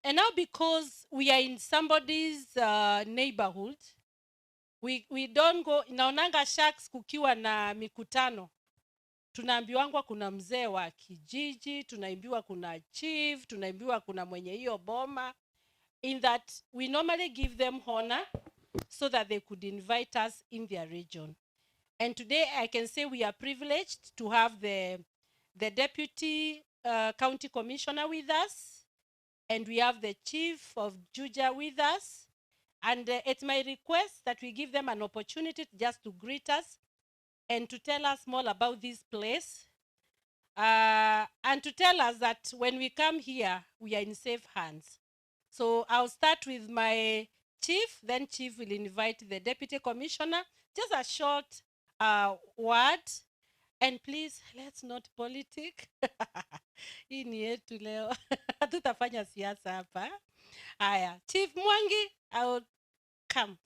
And now because we are in somebody's neighborhood, we don't go, naonanga shacks kukiwa na mikutano. Tunaambiwangwa kuna mzee wa kijiji, tunaambiwa kuna chief, tunaambiwa kuna mwenye hiyo boma. In that we normally give them honor so that they could invite us in their region. And today I can say we are privileged to have the deputy county commissioner with us, and we have the chief of Juja with us. And it's my request that we give them an opportunity just to greet us and to tell us more about this place. And to tell us that when we come here, we are in safe hands. So I'll start with my chief, then chief will invite the deputy commissioner. Just a short word. And please, let's not politic. Hii ni yetu leo. Tutafanya siasa hapa. Aya, Chief Mwangi, I will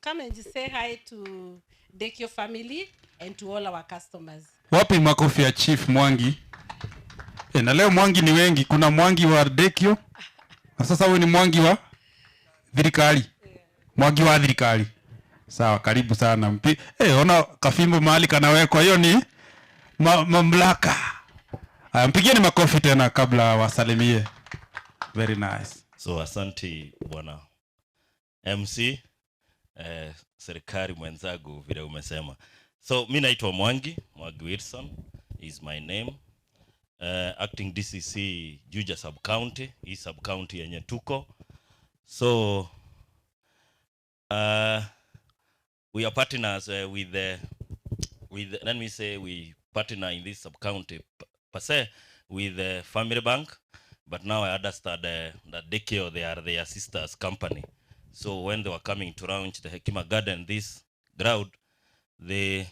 come and just say hi to Daykio family and to all our customers. Wapi makofi ya Chief Mwangi? Na leo Mwangi ni wengi. Kuna Mwangi wa Daykio. Na sasa wewe ni Mwangi wa Thirikari. Mwangi wa Thirikari. Sawa, karibu sana. Ona kafimbo mahali kanawekwa, hiyo ni mamlaka. Mpigieni makofi tena kabla wasalimie. Very nice. So asante bwana MC, serikali mwenzangu vile umesema. So mimi naitwa Mwangi Wilson is my name. Acting DCC Juja sub county, hii sub county yenye tuko. So we are partners with let me say we partner in this sub county per se with the Family Bank, but now I understand that Daykio, they are their sister's company. So when they were coming to launch the Hekima Garden, this ground, they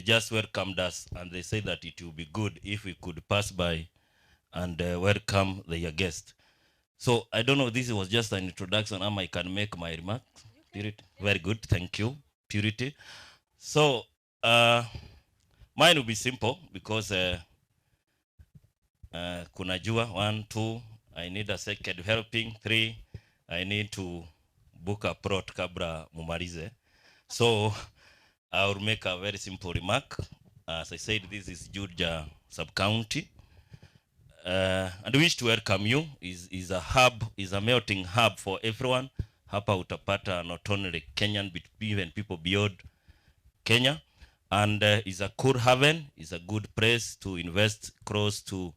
just welcomed us and they said that it would be good if we could pass by and welcome their guest. So I don't know, this was just an introduction. I can make my remarks. Purity. Very good, thank you, Purity. So mine will be simple because kunajua 1, 2, I need a second helping, 3, I need to book a plot kabla mumalize. So I will make a very simple remark. As I said, this is Juja sub-county. And we wish to welcome you. Is a hub, is a melting hub for everyone. Hapa utapata not only Kenyan, but even people beyond Kenya. And is a cool haven, is a good place to invest close to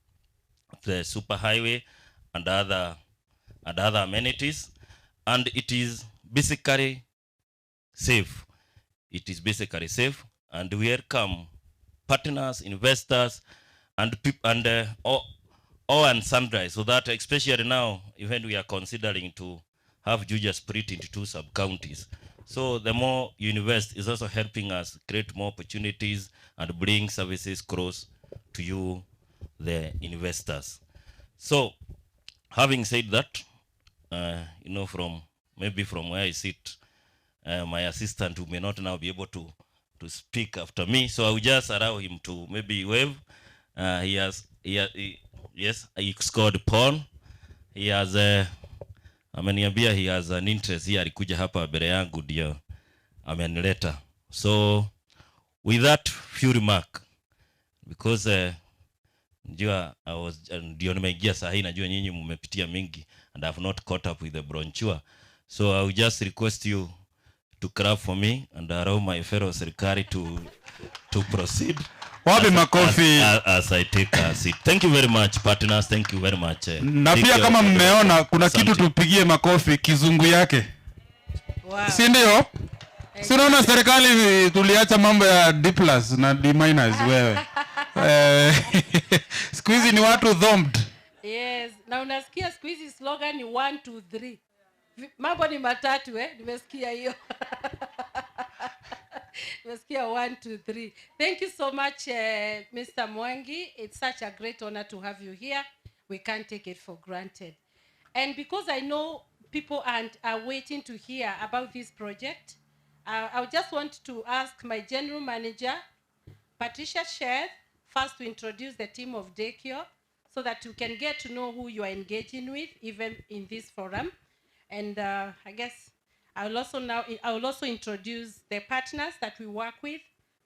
the super highway and other amenities. And it is basically safe. It is basically safe, and we welcome partners, investors, and all and sundry. So that especially now, even we are considering to have Juja split into 2 sub-counties. So the more you invest is also helping us create more opportunities and bring services close to you, the investors. So having said that, you know, from where I sit, my assistant who may not now be able to speak after me, so I will just allow him to maybe wave. Yes, he scored porn. He has ameniambia he has an interest here, alikuja hapa mbele yangu ndio amenileta. So with that few remark, because njua I was ndio nimeingia saa hii, najua nyinyi mmepitia mingi and I have not caught up with the brochure, so I will just request you to clap for me and allow my fellow serikali to proceed. Wapi makofi as I take a seat. Thank you very much partners, thank you very much. Na pia kama mmeona kuna kitu tupigie makofi, kizungu yake. Wow. Si ndio? Si unaona serikali tuliacha mambo ya D+ na D- wewe. Siku hizi ni watu thumbed. Yes, na unasikia siku hizi slogan ni 1 2 3. Mambo ni matatu nimesikia hiyo. Nimesikia 1 2 3. Thank you so much Mr. Mwangi. It's such a great honor to have you here. We can't take it for granted. And because I know people are waiting to hear about this project, I just want to ask my general manager, Patricia Sheth, first to introduce the team of Daykio, so that you can get to know who you are engaging with, even in this forum. And I guess I will also introduce the partners that we work with.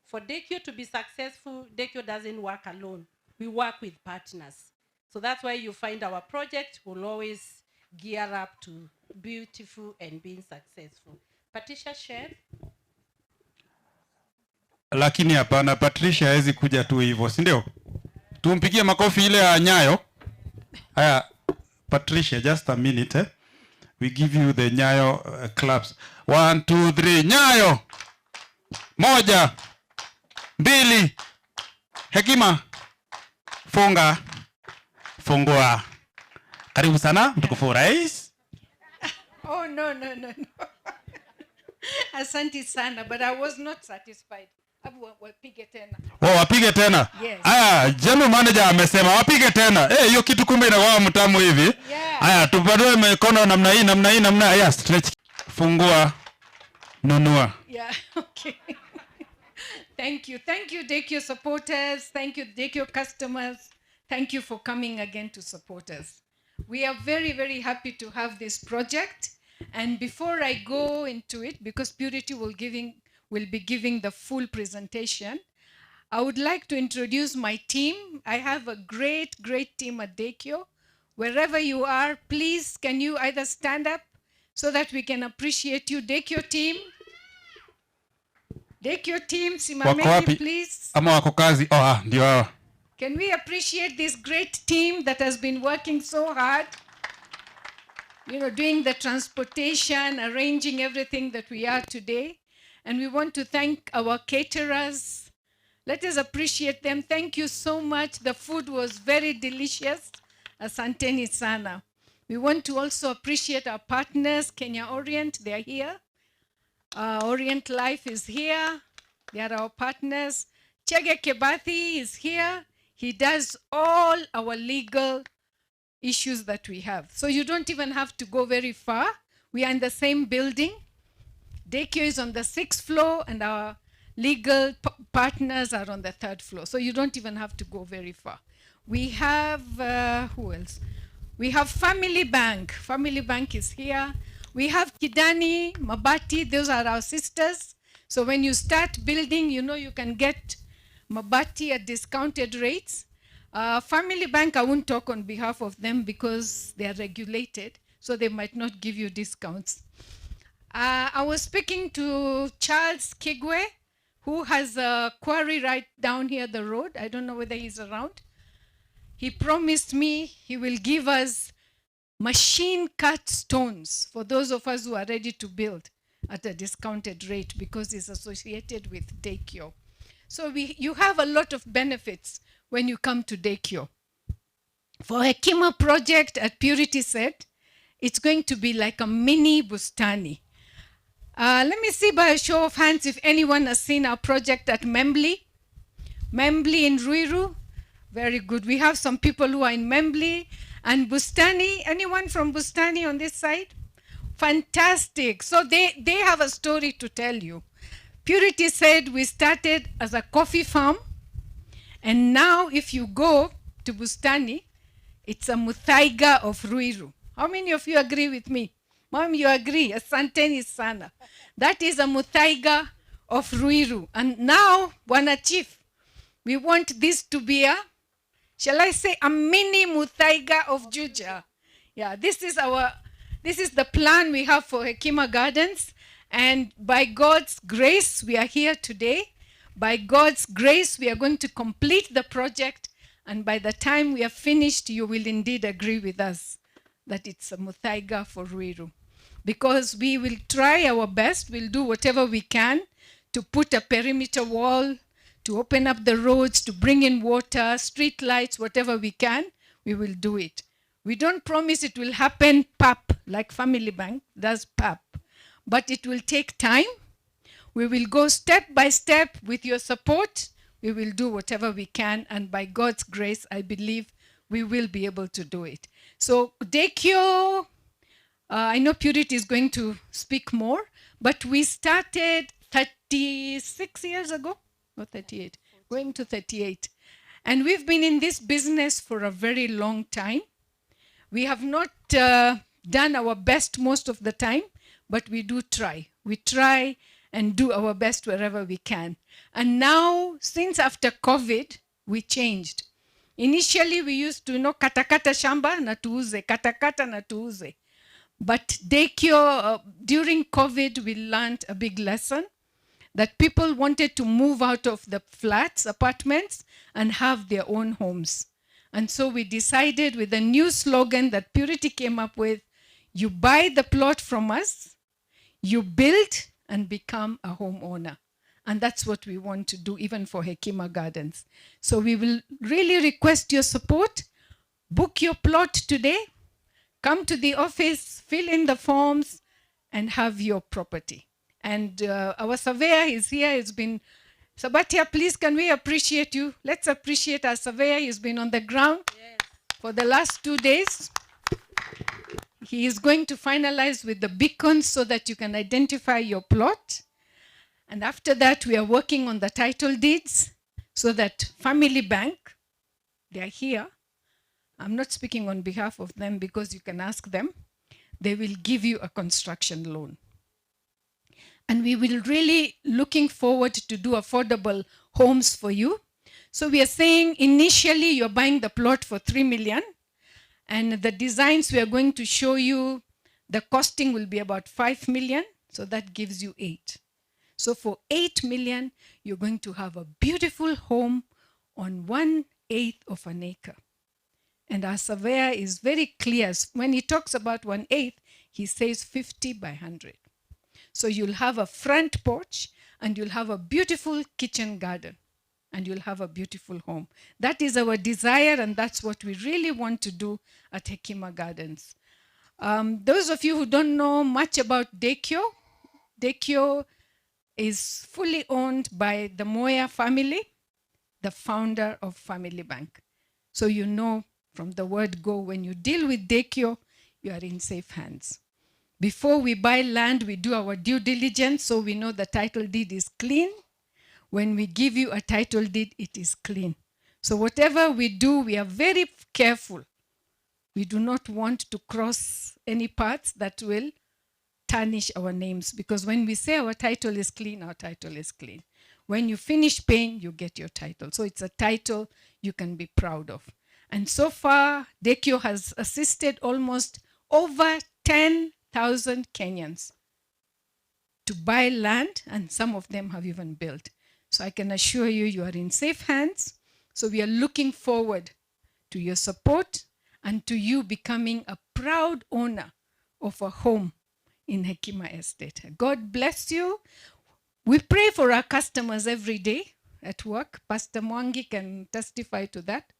For Daykio to be successful, Daykio doesn't work alone. We work with partners. So that's why you find our project will always gear up to beautiful and being successful. Patricia, share. Lakini hapana, Patricia hawezi kuja tu hivyo, si ndio? Tumpigie makofi ile ya Nyayo. Haya, Patricia, just a minute. We give you the Nyayo claps. 1, 2, 3, Nyayo. 1, 2. Hekima. Funga. Fungua. Karibu sana, mtukufu rais. Oh, no. Asante sana, but I was not satisfied. Wapige tena. Wapige tena. Yes. Aya, general manager amesema wapige tena. Hiyo kitu kumbe inakuwa mtamu hivi. Yeah. Aya, tupanue mikono namna hii. Aya, stretch. Fungua. Nunua. Yeah, okay. Thank you, Daykio supporters. Thank you, Daykio customers. Thank you for coming again to support us. We are very, very happy to have this project. And before I go into it, because Purity will be giving the full presentation, I would like to introduce my team. I have a great team at Daykio. Wherever you are, please, can you either stand up so that we can appreciate you? Daykio team, simameni, please. Ama wako kazi. Ndio hawa. Can we appreciate this great team that has been working so hard? Doing the transportation, arranging everything that we are today. And we want to thank our caterers. Let us appreciate them. Thank you so much. The food was very delicious. Asanteni sana. We want to also appreciate our partners, Kenya Orient, they are here. Orient Life is here. They are our partners. Chege Kebathi is here. He does all our legal issues that we have. So you don't even have to go very far. We are in the same building. Daykio is on the 6th floor and our legal partners are on the 3rd floor. So you don't even have to go very far. We have, who else? We have Family Bank. Family Bank is here. We have Kidani, Mabati, those are our sisters. So when you start building, you can get Mabati at discounted rates. Family Bank, I won't talk on behalf of them because they are regulated, so they might not give you discounts. I was speaking to Charles Kigwe, who has a quarry right down here the road. I don't know whether he's around. He promised me he will give us machine cut stones for those of us who are ready to build at a discounted rate because it's associated with Daykio. So you have a lot of benefits when you come to Daykio. For Hekima project, at Purity said, it's going to be like a mini Bustani. Let me see by a show of hands if anyone has seen our project at Membli. Membli in Ruiru. Very good. We have some people who are in Membli. And Bustani, anyone from Bustani on this side? Fantastic. So they have a story to tell you. Purity said we started as a coffee farm. And now if you go to Bustani, it's a Muthaiga of Ruiru. How many of you agree with me? Mom, you agree? Asanteni sana. That is a Muthaiga of Ruiru. And now, Bwana Chief, we want this to be shall I say, a mini Muthaiga of Juja. Yeah, this is the plan we have for Hekima Gardens. And by God's grace, we are here today. By God's grace, we are going to complete the project. And by the time we are finished, you will indeed agree with us that it's a Muthaiga for Ruiru. Because we will try our best, we'll do whatever we can to put a perimeter wall, to open up the roads, to bring in water, street lights, whatever we can, we will do it. We don't promise it will happen pap, like Family Bank does pap, but it will take time. We will go step by step with your support. We will do whatever we can, and by God's grace, I believe we will be able to do it. So Daykio, I know Purity is going to speak more, but we started 36 years ago, or 38, going to 38. And we've been in this business for a very long time. We have not done our best most of the time, but we do try. We try and do our best wherever we can. And now, since after COVID, we changed. Initially, we used to katakata shamba na tuuze, katakata na tuuze. But Daykio, during COVID, we learned a big lesson that people wanted to move out of the flats, apartments, and have their own homes. And so we decided with a new slogan that Purity came up with, you buy the plot from us, you build and become a homeowner. And that's what we want to do even for Hekima Gardens. So we will really request your support. Book your plot today. Come to the office, fill in the forms, and have your property. And our surveyor is here. It's been, Sabatia, please, can we appreciate you? Let's appreciate our surveyor. He's been on the ground for the last 2 days. He is going to finalize with the beacons so that you can identify your plot. And after that, we are working on the title deeds so that Family Bank, they are here. I'm not speaking on behalf of them because you can ask them. They will give you a construction loan. And we will really looking forward to do affordable homes for you. So we are saying initially you're buying the plot for 3 million. And the designs we are going to show you, the costing will be about 5 million. So that gives you 8. So for 8 million, you're going to have a beautiful home on 1/8 of an acre. And our surveyor is very clear. When he talks about 1/8, he says 50 by 100. So you'll have a front porch and you'll have a beautiful kitchen garden and you'll have a beautiful home. That is our desire and that's what we really want to do at Hekima Gardens. Those of you who don't know much about Daykio, Daykio is fully owned by the Moya family, the founder of Family Bank. So you know from the word go, when you deal with Daykio, you are in safe hands. Before we buy land, we do our due diligence so we know the title deed is clean. When we give you a title deed, it is clean. So whatever we do, we are very careful. We do not want to cross any parts that will tarnish our names because when we say our title is clean, our title is clean. When you finish paying, you get your title. So it's a title you can be proud of. And so far, Daykio has assisted almost over 10,000 Kenyans to buy land, and some of them have even built. So I can assure you, you are in safe hands. So we are looking forward to your support and to you becoming a proud owner of a home in Hekima Estate. God bless you. We pray for our customers every day at work. Pastor Mwangi can testify to that.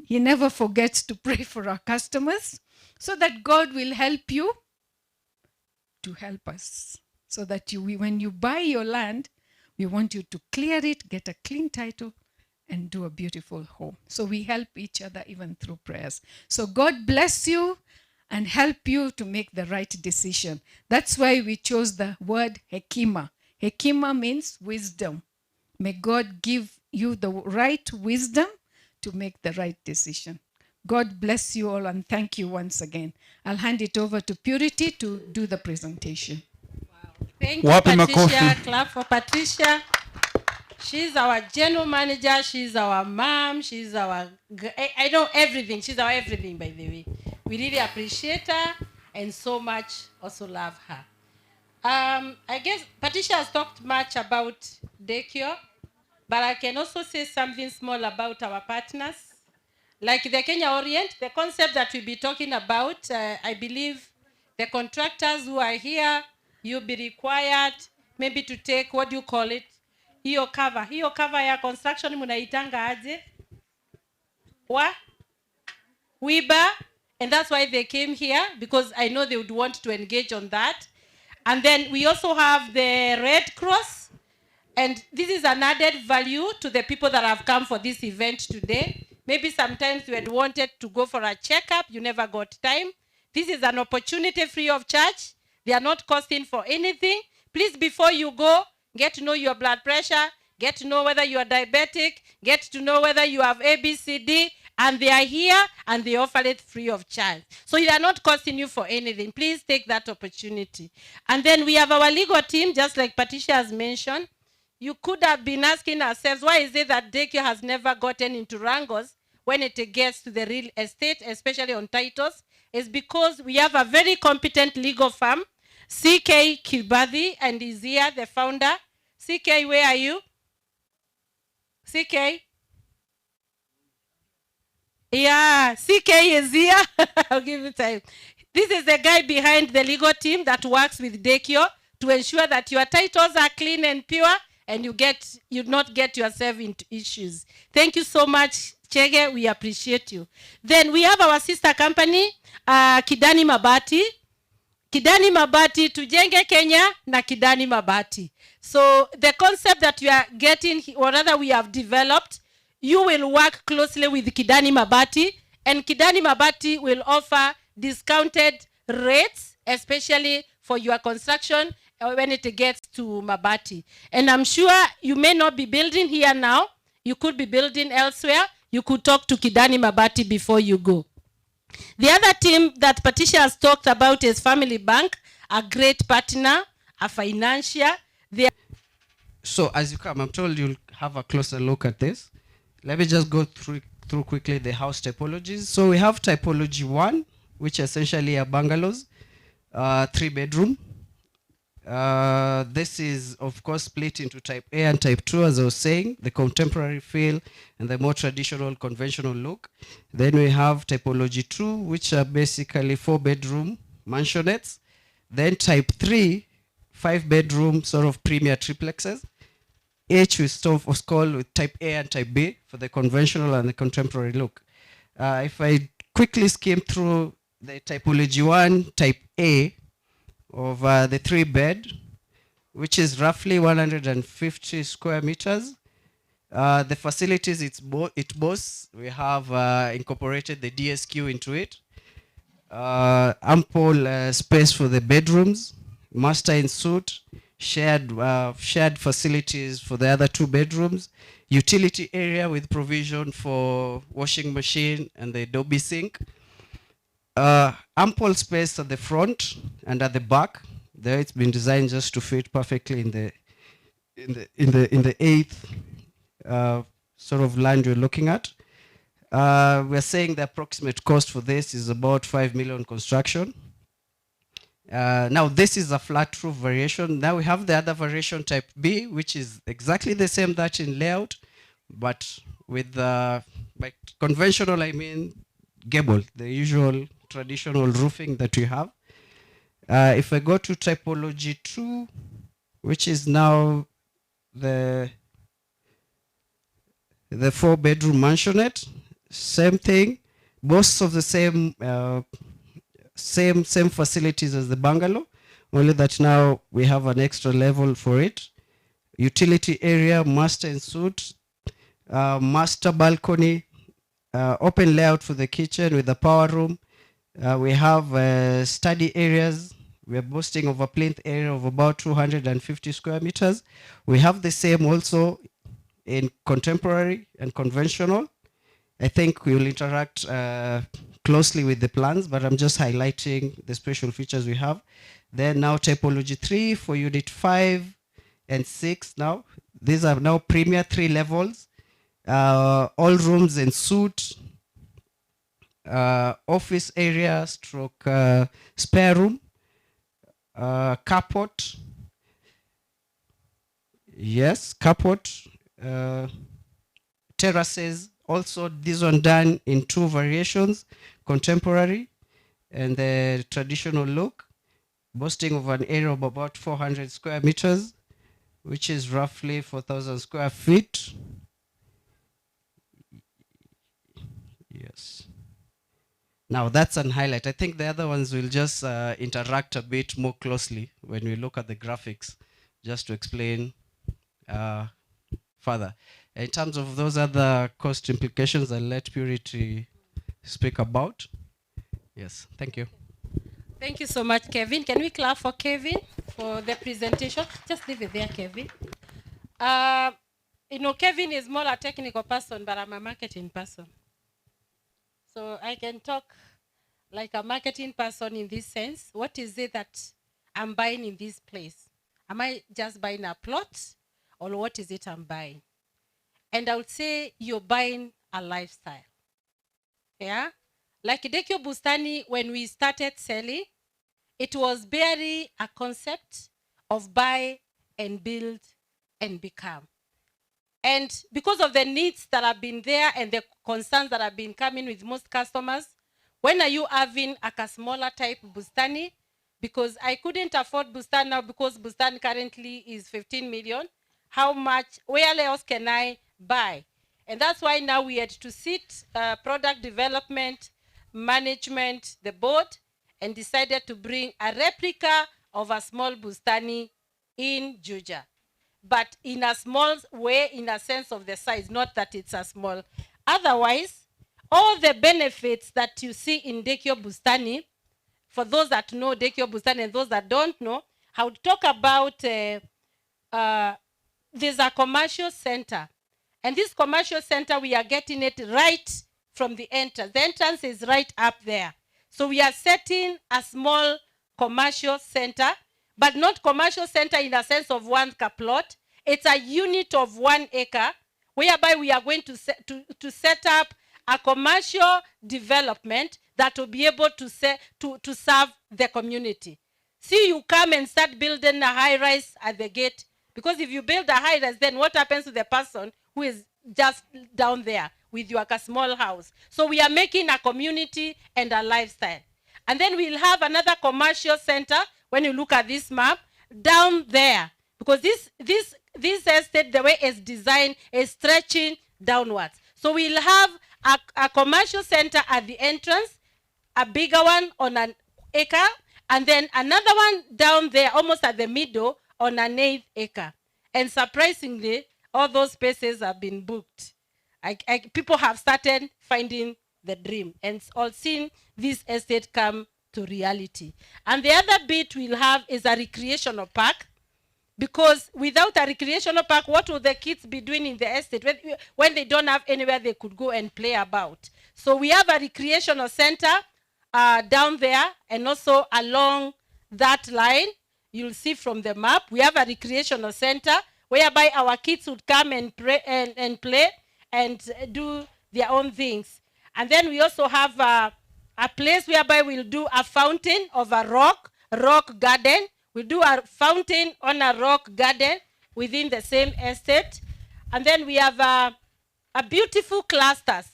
He never forgets to pray for our customers so that God will help you to help us. So that when you buy your land, we want you to clear it, get a clean title, and do a beautiful home. So we help each other even through prayers. So God bless you and help you to make the right decision. That's why we chose the word Hekima. Hekima means wisdom. May God give you the right wisdom to make the right decision. God bless you all and thank you once again. I'll hand it over to Purity to do the presentation. Wow. Thank you, Wapi Patricia. makofi. Clap for Patricia. She's our general manager. She's our mom. She's our, I know everything. She's our everything, by the way. We really appreciate her and so much also love her. I guess Patricia has talked much about Daykio, but I can also say something small about our partners. Like the Kenya Orient, the concept that we'll be talking about, I believe the contractors who are here, you'll be required maybe to take, what do you call it? Hiyo cover ya construction munaitanga aje? Wiba, and that's why they came here, because I know they would want to engage on that. And then we also have the Red Cross, and this is an added value to the people that have come for this event today. Maybe sometimes you had wanted to go for a checkup, you never got time. This is an opportunity free of charge. They are not costing for anything. Please, before you go, get to know your blood pressure, get to know whether you are diabetic, get to know whether you have ABCD, and they are here and they offer it free of charge. So they are not costing you for anything. Please take that opportunity. And then we have our legal team, just like Patricia has mentioned. You could have been asking ourselves, why is it that Daykio has never gotten into wrangles when it gets to the real estate, especially on titles? It's because we have a very competent legal firm, CK Kibadi, and is here, the founder. CK, where are you? CK? Yeah, CK is here. I'll give you time. This is the guy behind the legal team that works with Daykio to ensure that your titles are clean and pure and you not get yourself into issues. Thank you so much, Chege. We appreciate you. Then we have our sister company, Kidani Mabati. Kidani Mabati, tujenge Kenya na Kidani Mabati. So the concept that we are getting, or rather we have developed, you will work closely with Kidani Mabati, and Kidani Mabati will offer discounted rates, especially for your construction when it gets to Mabati. And I'm sure you may not be building here now. You could be building elsewhere. You could talk to Kidani Mabati before you go. The other team that Patricia has talked about is Family Bank, a great partner, a financier. So as you come, I'm told you'll have a closer look at this. Let me just go through quickly the house typologies. So we have typology 1, which essentially are bungalows, 3-bedroom. This is, of course, split into type A and type 2, as I was saying, the contemporary feel and the more traditional, conventional look. Then we have typology 2, which are basically 4-bedroom mansionettes. Then type 3, 5-bedroom sort of premier triplexes. H was called with type A and type B for the conventional and the contemporary look. If I quickly skim through the typology 1, type A, of the 3-bed, which is roughly 150 square meters. The facilities it boasts, we have incorporated the DSQ into it. Ample space for the bedrooms, master in suite, shared facilities for the other 2 bedrooms, utility area with provision for washing machine and the Adobe sink. Ample space at the front and at the back. There it's been designed just to fit perfectly in the 8th sort of land you're looking at. We're saying the approximate cost for this is about 5 million construction. Now this is a flat roof variation. Now we have the other variation type B, which is exactly the same that in layout, but with by conventional I mean gable, the usual traditional roofing that we have. If I go to typology 2, which is now the 4-bedroom mansionette, same thing, boasts of the same facilities as the bungalow, only that now we have an extra level for it. Utility area, master and suite, master balcony, open layout for the kitchen with the power room. We have study areas. We are boasting of a plinth area of about 250 square meters. We have the same also in contemporary and conventional. I think we will interact closely with the plans, but I'm just highlighting the special features we have. Then now typology 3 for unit 5 and 6 now. These are now premier 3 levels. All rooms in suite, office area stroke spare room, carport. Yes, carport. Terraces. Also, this one done in 2 variations, contemporary and the traditional look, boasting of an area of about 400 square meters, which is roughly 4,000 square feet. Yes. Now that's an highlight. I think the other ones will just interact a bit more closely when we look at the graphics, just to explain further. In terms of those other cost implications, I'll let Purity speak about. Yes, thank you. Thank you so much, Kevin. Can we clap for Kevin for the presentation? Just leave it there, Kevin. Kevin is more a technical person, but I'm a marketing person. So I can talk like a marketing person in this sense. What is it that I'm buying in this place? Am I just buying a plot, or what is it I'm buying? And I would say you're buying a lifestyle. Yeah? Like Daykio Bustani, when we started selling, it was barely a concept of buy and build and become. And because of the needs that have been there and the concerns that have been coming with most customers, when are you having a smaller type Bustani? Because I couldn't afford Bustani now because Bustani currently is 15 million. How much, where else can I buy? And that's why now we had to sit product development, management, the board, and decided to bring a replica of a small Bustani in Juja. But in a small way, in a sense of the size, not that it's a small. Otherwise, all the benefits that you see in Daykio Bustani, for those that know Daykio Bustani and those that don't know, I would talk about, there's a commercial center. And this commercial center, we are getting it right from the entrance. The entrance is right up there. So we are setting a small commercial center, but not commercial center in a sense of one plot. It's a unit of 1 acre, whereby we are going to set up a commercial development that will be able to serve the community. See, you come and start building a high-rise at the gate, because if you build a high-rise, then what happens to the person who is just down there with your small house? So we are making a community and a lifestyle. And then we'll have another commercial center, when you look at this map, down there. Because this estate, the way it's designed, is stretching downwards. So we'll have a commercial center at the entrance, a bigger one on an acre, and then another one down there, almost at the middle, on an 8th acre. And surprisingly, all those spaces have been booked. People have started finding the dream and all seen this estate come to reality. And the other bit we'll have is a recreational park, because without a recreational park, what will the kids be doing in the estate when they don't have anywhere they could go and play about? So we have a recreational center down there, and also along that line, you'll see from the map, we have a recreational center whereby our kids would come and play and do their own things. And then we also have a place whereby we'll do a fountain of a rock garden. We'll do a fountain on a rock garden within the same estate. And then we have a beautiful clusters.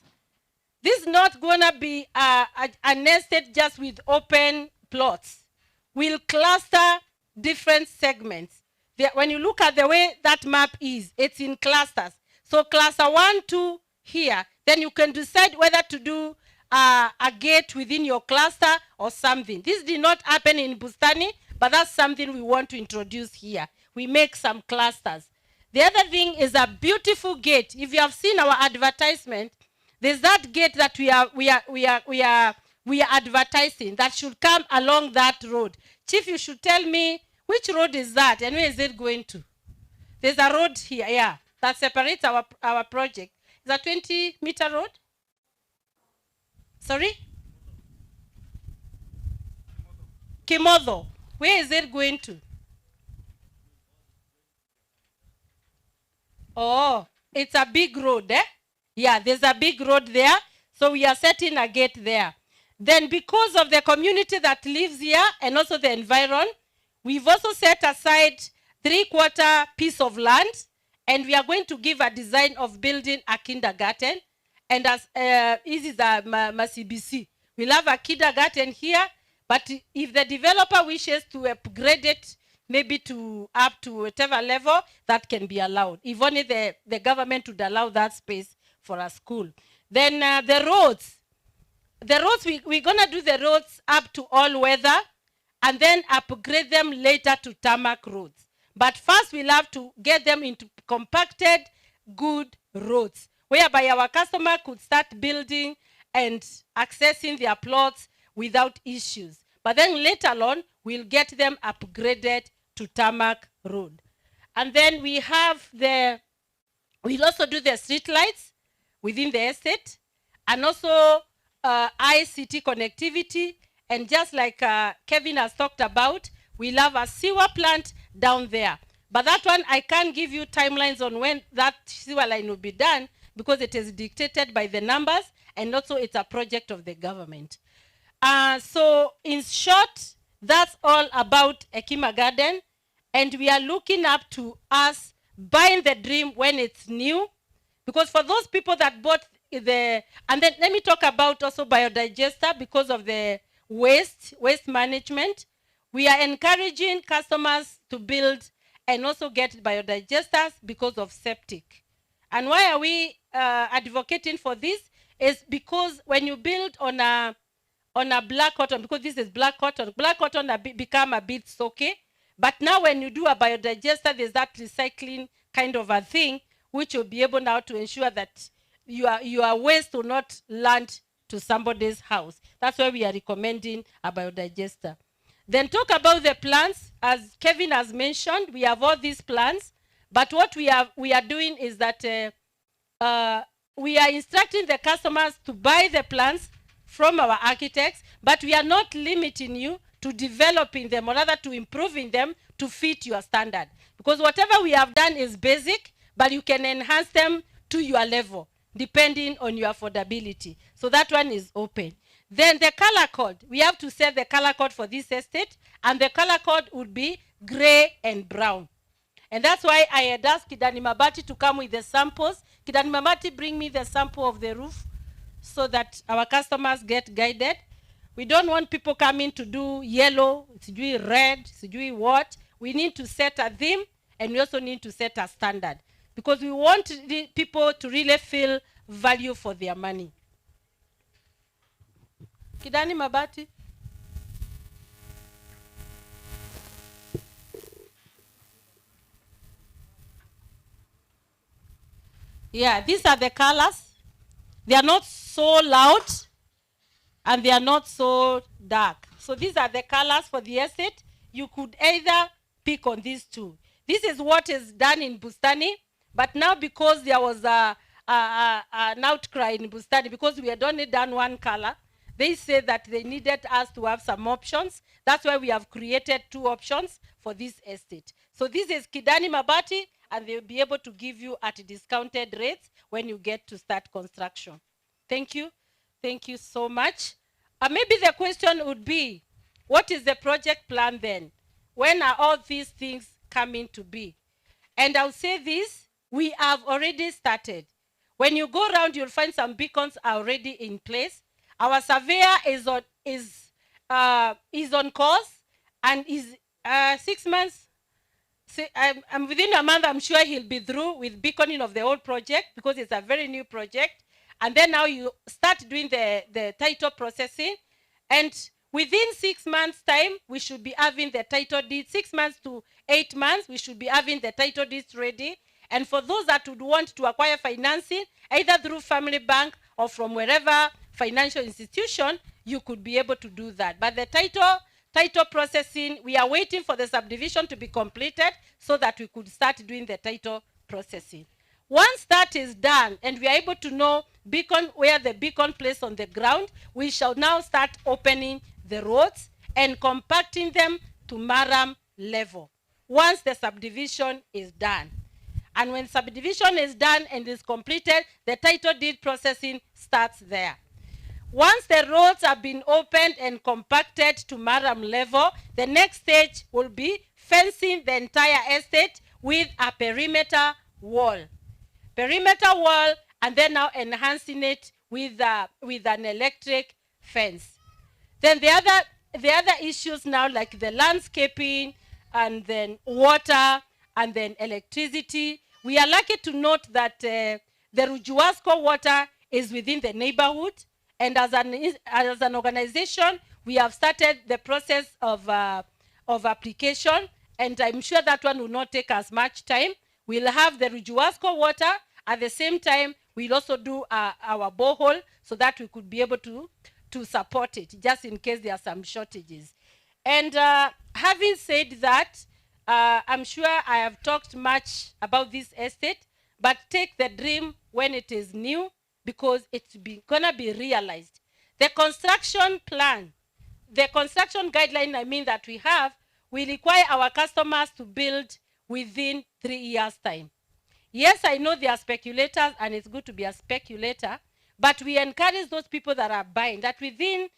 This is not going to be an estate just with open plots. We'll cluster different segments. When you look at the way that map is, it's in clusters. So cluster 1, 2 here. Then you can decide whether to do a gate within your cluster or something. This did not happen in Bustani, but that's something we want to introduce here. We make some clusters. The other thing is a beautiful gate. If you have seen our advertisement, there's that gate that we are advertising that should come along that road. Chief, you should tell me which road is that and where is it going to? There's a road here, yeah, that separates our project. It's a 20-meter road. Sorry? Kimodo. Where is it going to? Oh, it's a big road, eh? Yeah, there's a big road there. So we are setting a gate there. Then because of the community that lives here and also the environment, we've also set aside 3/4 piece of land, and we are going to give a design of building a kindergarten. And as this is a CBC, we'll have a kindergarten here, but if the developer wishes to upgrade it, maybe to up to whatever level, that can be allowed. If only the government would allow that space for a school. Then the roads, we're going to do the roads up to all weather, and then upgrade them later to tarmac roads. But first we'll have to get them into compacted, good roads, whereby our customer could start building and accessing their plots without issues. But then later on, we'll get them upgraded to tarmac road. And then we have the We'll also do the street lights within the estate, and also ICT connectivity. And just like Kevin has talked about, we'll have a sewer plant down there. But that one, I can't give you timelines on when that sewer line will be done, because it is dictated by the numbers, and also it's a project of the government. So in short, that's all about Hekima Garden. And we are looking up to us buying the dream when it's new. Because for those people that bought the, and then let me talk about also biodigester because of the waste management. We are encouraging customers to build and also get biodigesters because of septic. And why are we advocating for this? Is because when you build on a black cotton, because this is black cotton become a bit soaky. But now when you do a biodigester, there's that recycling kind of a thing, which will be able now to ensure that your waste will not land to somebody's house. That's why we are recommending a biodigester. Then talk about the plants. As Kevin has mentioned, we have all these plants. But what we are doing is that we are instructing the customers to buy the plants from our architects, but we are not limiting you to developing them, or rather to improving them to fit your standard. Because whatever we have done is basic, but you can enhance them to your level, depending on your affordability. So that one is open. Then the color code. We have to set the color code for this estate, and the color code would be gray and brown. And that's why I had asked Kidani Mabati to come with the samples. Kidani Mabati, bring me the sample of the roof so that our customers get guided. We don't want people coming to do yellow, sijui red, sijui what. We need to set a theme, and we also need to set a standard, because we want the people to really feel value for their money. Kidani Mabati. Yeah, these are the colors. They are not so loud, and they are not so dark. So these are the colors for the estate. You could either pick on these two. This is what is done in Bustani, but now because there was an outcry in Bustani, because we had only done one color, they said that they needed us to have some options. That's why we have created two options for this estate. So this is Kidani Mabati, and they'll be able to give you at discounted rates when you get to start construction. Thank you. Thank you so much. Maybe the question would be, what is the project plan then? When are all these things coming to be? And I'll say this, we have already started. When you go around, you'll find some beacons are already in place. Our surveyor is on course, and is 6 months. I'm within a month, I'm sure he'll be through with beaconing of the whole project, because it's a very new project. And then now you start doing the title processing. And within 6 months' time, we should be having the title deed. 6 months to 8 months, we should be having the title deeds ready. And for those that would want to acquire financing, either through Family Bank or from wherever financial institution, you could be able to do that. But the title processing, we are waiting for the subdivision to be completed so that we could start doing the title processing. Once that is done, and we are able to know where the beacon placed on the ground, we shall now start opening the roads and compacting them to Maram level, once the subdivision is done. And when subdivision is done and is completed, the title deed processing starts there. Once the roads have been opened and compacted to Maram level, the next stage will be fencing the entire estate with a perimeter wall. Perimeter wall, and then now enhancing it with an electric fence. Then the other issues now, like the landscaping, and then water, and then electricity. We are lucky to note that the Rujuasco water is within the neighborhood, and as an organization, we have started the process of application, and I'm sure that one will not take as much time. We'll have the Rujuasco water. At the same time, we'll also do our borehole so that we could be able to support it, just in case there are some shortages. And having said that, I'm sure I have talked much about this estate, but take the dream when it is new, because it's gonna be realized. The construction plan, the construction guideline, I mean, that we have, we require our customers to build within 3 years' time. Yes, I know they are speculators, and it's good to be a speculator, but we encourage those people that are buying that within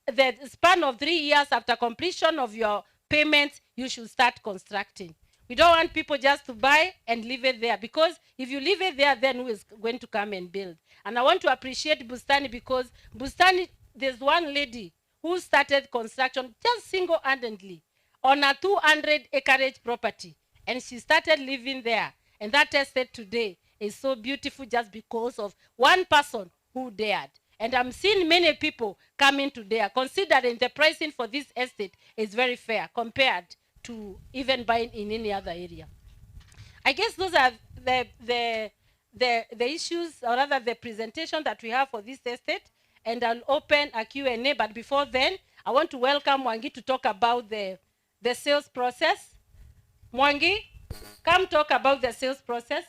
the span of 3 years after completion of your payments, you should start constructing. We don't want people just to buy and leave it there, because if you leave it there, then who is going to come and build? And I want to appreciate Bustani, because Bustani, there's one lady who started construction just single-handedly on a 200 acreage property, and she started living there. And that estate today is so beautiful just because of one person who dared. And I'm seeing many people coming to dare, considering the pricing for this estate is very fair compared to even buying in any other area. I guess those are the issues, or rather the presentation that we have for this estate. And I'll open a Q&A, but before then, I want to welcome Mwangi to talk about the sales process. Mwangi, come talk about the sales process.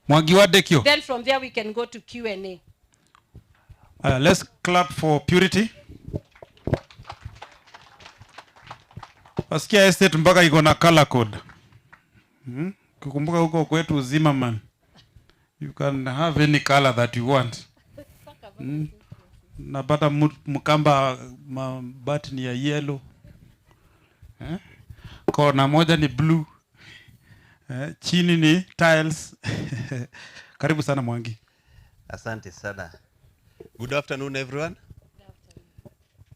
Mwangi wa Daykio. Then from there we can go to Q&A. Let's clap for Purity. Wasikia estate mpaka iko na color code. Kukumbuka huko kwetu Zimmerman. You can have any color that you want. Napata mkamba mabati ni ya yellow. Kona moja ni blue. Chini ni tiles. Karibu sana Mwangi. Asante sana. Good afternoon, everyone.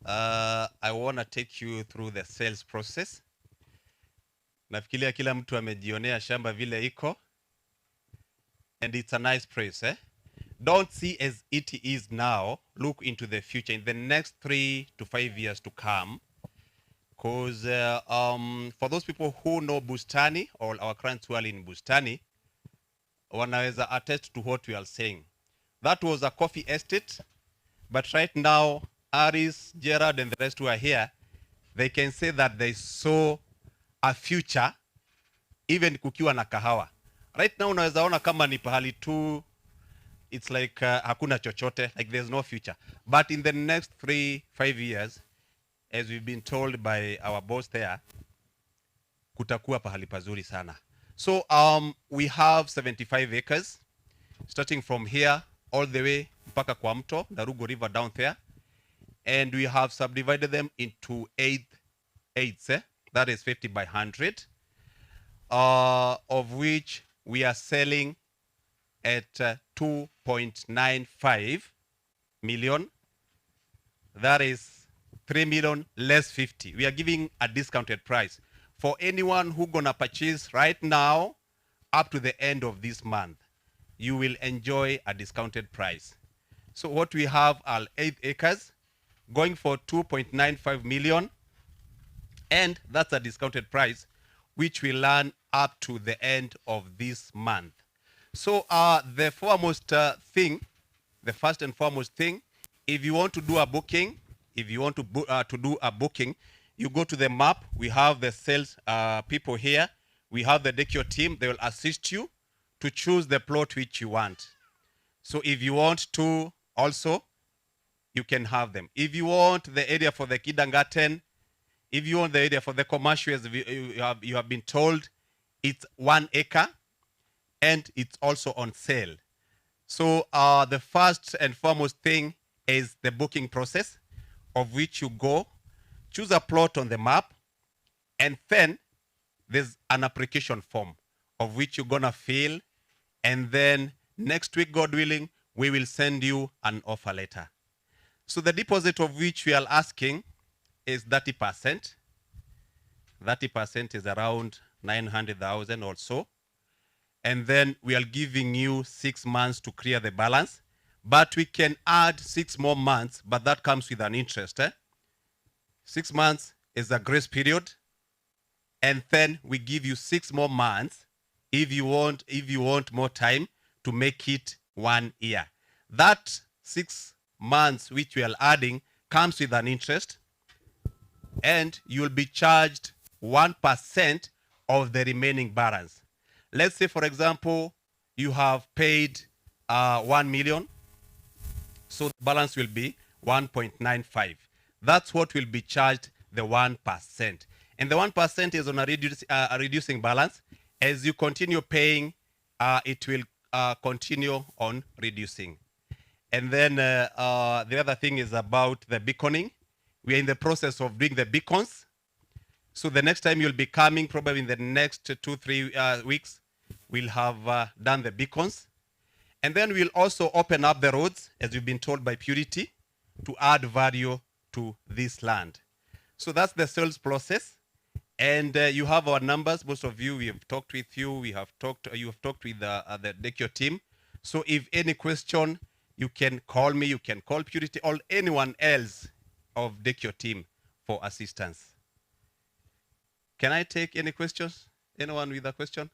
I want to take you through the sales process. Nafikiria kila mtu amejionea shamba vile iko. And it's a nice place, eh? Don't see as it is now. Look into the future, in the next 3 to 5 years to come. Because for those people who know Bustani, or our clients who are in Bustani, wanaweza attest to what we are saying. That was a coffee estate, but right now, Aris, Gerard, and the rest who are here, they can say that they saw a future, even kukiwa na kahawa. Right now, unaweza ona kama ni pahali tu, it's like hakuna chochote, like there's no future. But in the next 3-5 years, as we've been told by our boss there, kutakuwa pahali pazuri sana. So we have 75 acres, starting from here all the way mpaka kwa mto, Narugo River down there. And we have subdivided them into 8 that is 50 by 100, of which we are selling at 2.95 million. That is 3 million less 50. We are giving a discounted price for anyone who gonna purchase right now up to the end of this month. You will enjoy a discounted price. So what we have are 8 acres going for 2.95 million, and that's a discounted price which will run up to the end of this month. So the foremost thing, the first and foremost thing, if you want to do a booking, if you want to do a booking, you go to the map. We have the sales people here. We have the Daykio team. They will assist you to choose the plot which you want. So if you want to also, you can have them. If you want the area for the kindergarten, if you want the area for the commercial, as you have been told, it's 1 acre and it's also on sale. So the first and foremost thing is the booking process, of which you go, choose a plot on the map, and then there's an application form of which you're gonna fill, and then next week, God willing, we will send you an offer letter. So the deposit of which we are asking is 30%. 30% is around 900,000 or so. And then we are giving you 6 months to clear the balance. But we can add 6 more months, but that comes with an interest. 6 months is a grace period. And then we give you 6 more months if you want more time to make it 1 year. That 6 months which we are adding comes with an interest, and you will be charged 1% of the remaining balance. Let's say, for example, you have paid 1 million. So the balance will be 1.95. That's what will be charged, the 1%. And the 1% is on a reducing balance. As you continue paying, it will continue on reducing. And then the other thing is about the beaconing. We are in the process of doing the beacons. So the next time you'll be coming, probably in the next 2-3 weeks, we'll have done the beacons. And then we'll also open up the roads, as we've been told by Purity, to add value to this land. So that's the sales process. And you have our numbers. Most of you, we have talked with you. You have talked with the Daykio team. So if any question, you can call me. You can call Purity or anyone else of Daykio team for assistance. Can I take any questions? Anyone with a question?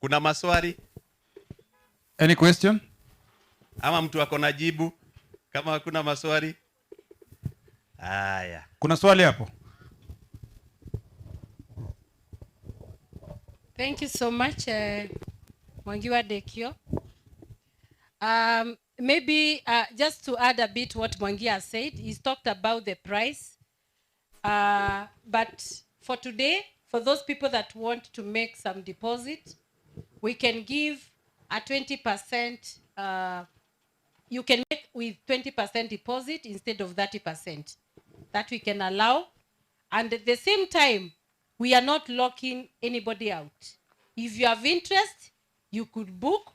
Kuna maswali? Any question? Ama mtu ako na jibu? Kama hakuna maswali? Haya. Kuna swali hapo? Thank you so much, Mwangiwa Daykio. Maybe just to add a bit what Mwangi has said, he's talked about the price. But for today, for those people that want to make some deposit, we can give a 20%, you can make with 20% deposit instead of 30%. That we can allow. And at the same time, we are not locking anybody out. If you have interest, you could book,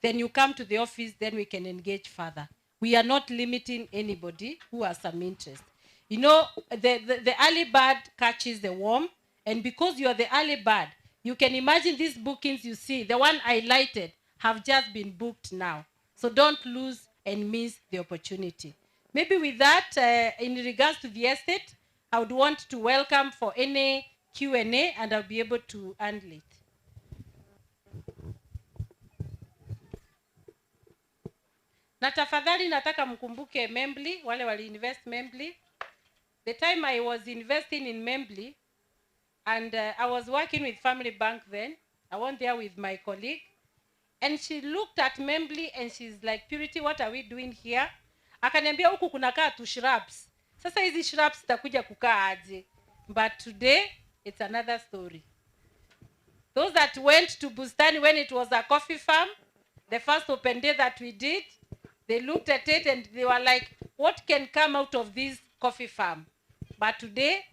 then you come to the office, then we can engage further. We are not limiting anybody who has some interest. You know, the early bird catches the worm, and because you are the early bird, you can imagine these bookings you see, the one I highlighted, have just been booked now. So don't lose and miss the opportunity. Maybe with that, in regards to the estate, I would want to welcome for any Q&A, and I'll be able to handle it. Na tafadhali nataka mkumbuke Membli, wale wali invest Membli. The time I was investing in Membli, and I was working with Family Bank then. I went there with my colleague, and she looked at Membli and she's like, Purity, what are we doing here? Akaniambia huku kunakaa tu shrubs. Sasa hizi shrubs takuja kukaa aje? But today it's another story. Those that went to Bustani when it was a coffee farm, the first open day that we did, they looked at it and they were like, what can come out of this coffee farm? But today,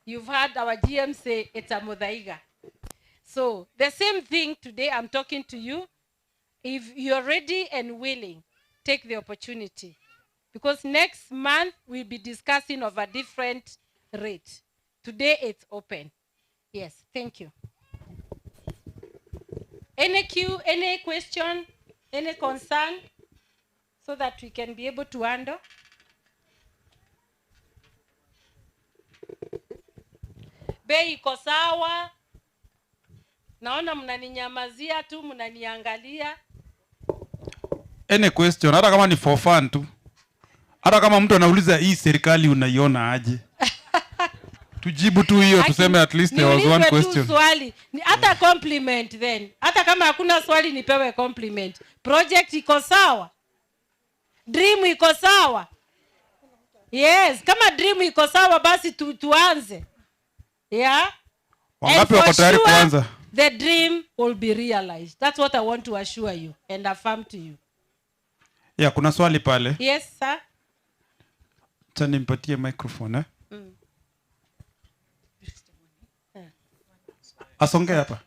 you've heard our GM say it's a Modaiga. So the same thing today, I'm talking to you. If you're ready and willing, take the opportunity. Because next month, we'll be discussing of a different rate. Today, it's open. Yes, thank you. Any question, any concern, so that we can be able to handle? Bei iko sawa. Naona mnaninyamazia tu, mnaniangalia. Any question, hata kama ni for fun tu. Hata kama mtu anauliza hii serikali unaiona aje? Tujibu tu hiyo, tuseme at least there was one question. Swali. Hata compliment then. Hata kama hakuna swali nipewe compliment. Project iko sawa? Dream iko sawa? Yes, kama dream iko sawa basi tuanze. Yeah? Wangapi wako tayari kuanza? The dream will be realized. That's what I want to assure you and affirm to you. Yeah, kuna swali pale. Yes, sir. Acha nimpatie microphone, Asonge hapa.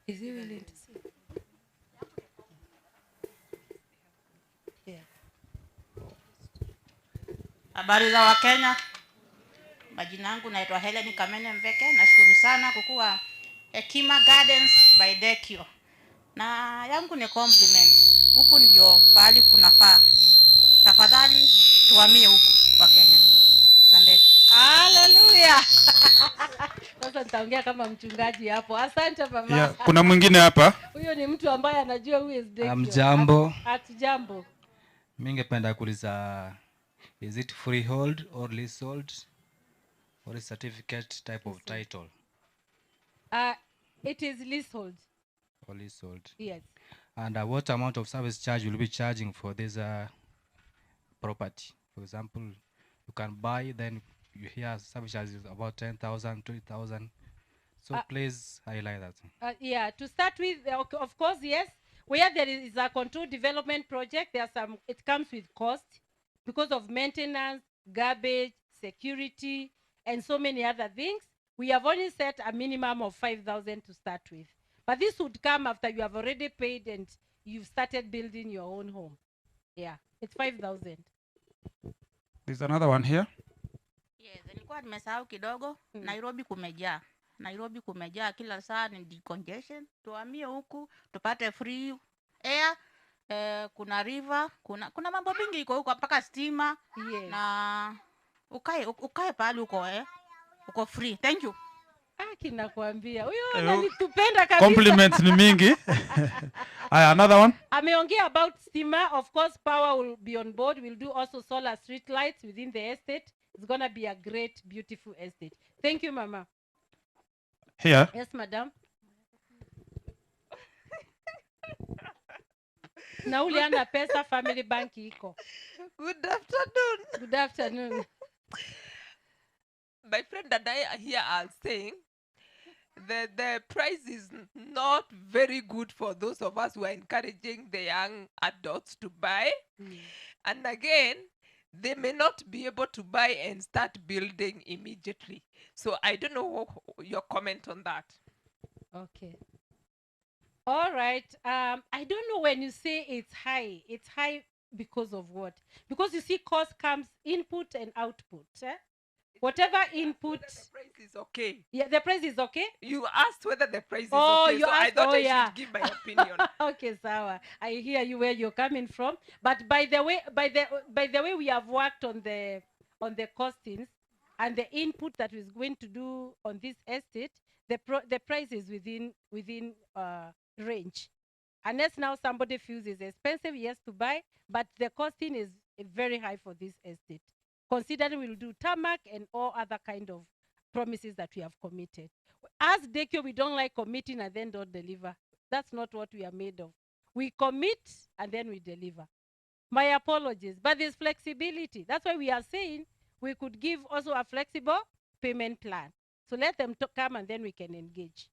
Is he willing to say? Yeah. Habari za Wakenya. Majina yangu naitwa Helen Kamene Mveke. Nashukuru sana kukuwa Hekima Gardens by Daykio. Na yangu ni compliment. Huku ndio pahali kunafaa. Tafadhali tuhamie huku Wakenya. Asante. Hallelujah. Sasa nitaongea kama mchungaji hapo. Asante mama. Yeah, kuna mwingine hapa. Huyo ni mtu ambaye anajua who is Daykio. Jambo. Jambo. Mimi ningependa kuuliza, is it freehold or leasehold or a certificate type of title? It is leasehold. or leasehold. Yes. And what amount of service charge will you be charging for this property? For example, you can buy, then you hear service charge is about 10,000, 20,000. So please highlight that. Yeah, to start with, of course, yes. Where there is a controlled development project, there are some. It comes with cost because of maintenance, garbage, security, and so many other things. We have only set a minimum of 5,000 to start with, but this would come after you have already paid and you've started building your own home. Yeah, it's 5,000. There's another one here. Yes, nilikuwa nimesahau kidogo. Nairobi kumejaa kila saa ni decongestion. Tuhamie huku tupate free air. Kuna river, kuna mambo mingi iko huko mpaka stima. Yes. Na ukae pale huko uko free. Thank you. Kinakwambia huyo ananitupenda kabisa. Compliments ni mingi. Another one. Ameongea about stima. Of course, power will be on board. We'll do also solar street lights within the estate. It's going to be a great, beautiful estate. Thank you, Mama. Here. Yes, Madam. Na uliana pesa family bank iko. Good afternoon. Good afternoon. My friend and I here are saying the price is not very good for those of us who are encouraging the young adults to buy. And again, they may not be able to buy and start building immediately. So I don't know your comment on that. Okay. All right. I don't know when you say it's high because of what? Because you see cost comes input and output. Whatever input. The price is okay. Yeah, the price is okay. You asked whether the price is okay. You so asked, I thought I should give my opinion. Okay, Sawa. I hear you where you're coming from. But by the way we have worked on the costings and the input that is going to do on this estate, the price is within range. Unless now somebody feels it's expensive, yes, to buy, but the costing is very high for this estate. Considering we'll do tarmac and all other kind of promises that we have committed. As Daykio, we don't like committing and then don't deliver. That's not what we are made of. We commit and then we deliver. My apologies, but there's flexibility. That's why we are saying we could give also a flexible payment plan. So let them come and then we can engage.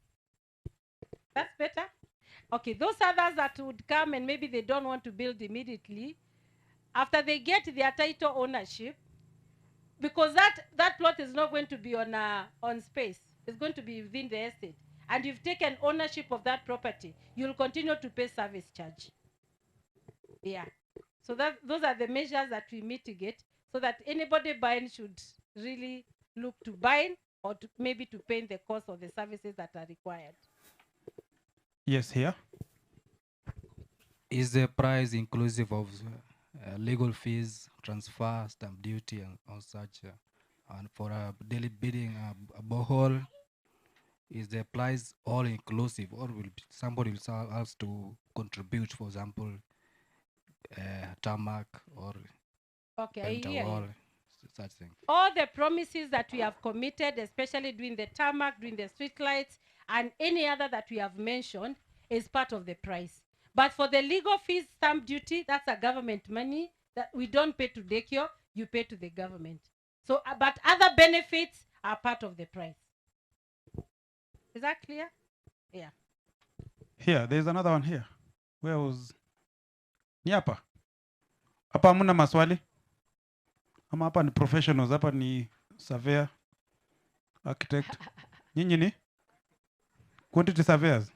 That's better? Okay, those others that would come and maybe they don't want to build immediately, after they get their title ownership, because that plot is not going to be on space. It's going to be within the estate. And you've taken ownership of that property, you'll continue to pay service charge. Yeah. So those are the measures that we mitigate so that anybody buying should really look to buying or maybe to pay the cost of the services that are required. Yes, here. Is the price inclusive of legal fees, transfer, stamp duty, and all such? And for a daily bidding, a borehole, is the price all inclusive, or will somebody will have to contribute, for example, tarmac or paint a wall, such thing? All the promises that we have committed, especially doing the tarmac, doing the street lights, and any other that we have mentioned, is part of the price. But for the legal fees, stamp duty, that's a government money that we don't pay to Daykio, you pay to the government. So, but other benefits are part of the price. Is that clear? Yeah. Here, there's another one here. Where was... Ni hapa. Hapa hamuna maswali? Ama hapa ni professionals, hapa ni surveyor, architect. Nyinyi ni? Quantity surveyors.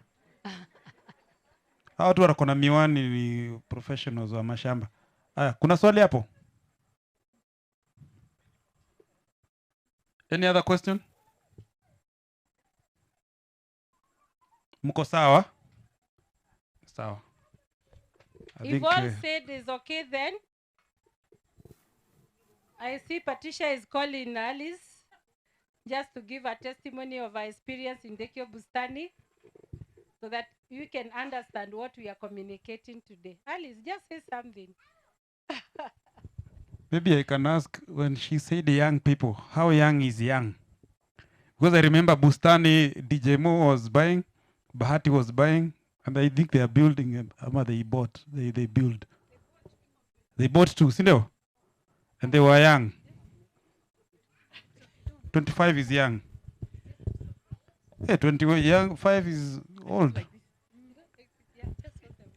Hao watu wako na miwani ni professionals wa mashamba. Haya, kuna swali hapo? Any other question? Mko sawa? Sawa. If all said is okay, then I see Patricia is calling Alice just to give a testimony of her experience in Daykio Bustani so that you can understand what we are communicating today. Alice, just say something. Maybe I can ask, when she said young people, how young is young? Because I remember Bustani, DJ Mo was buying, Bahati was buying, And I think they are building, they bought, they build. They bought two, sindio? And they were young. 25 is young. Yeah, 21 young, 5 is old.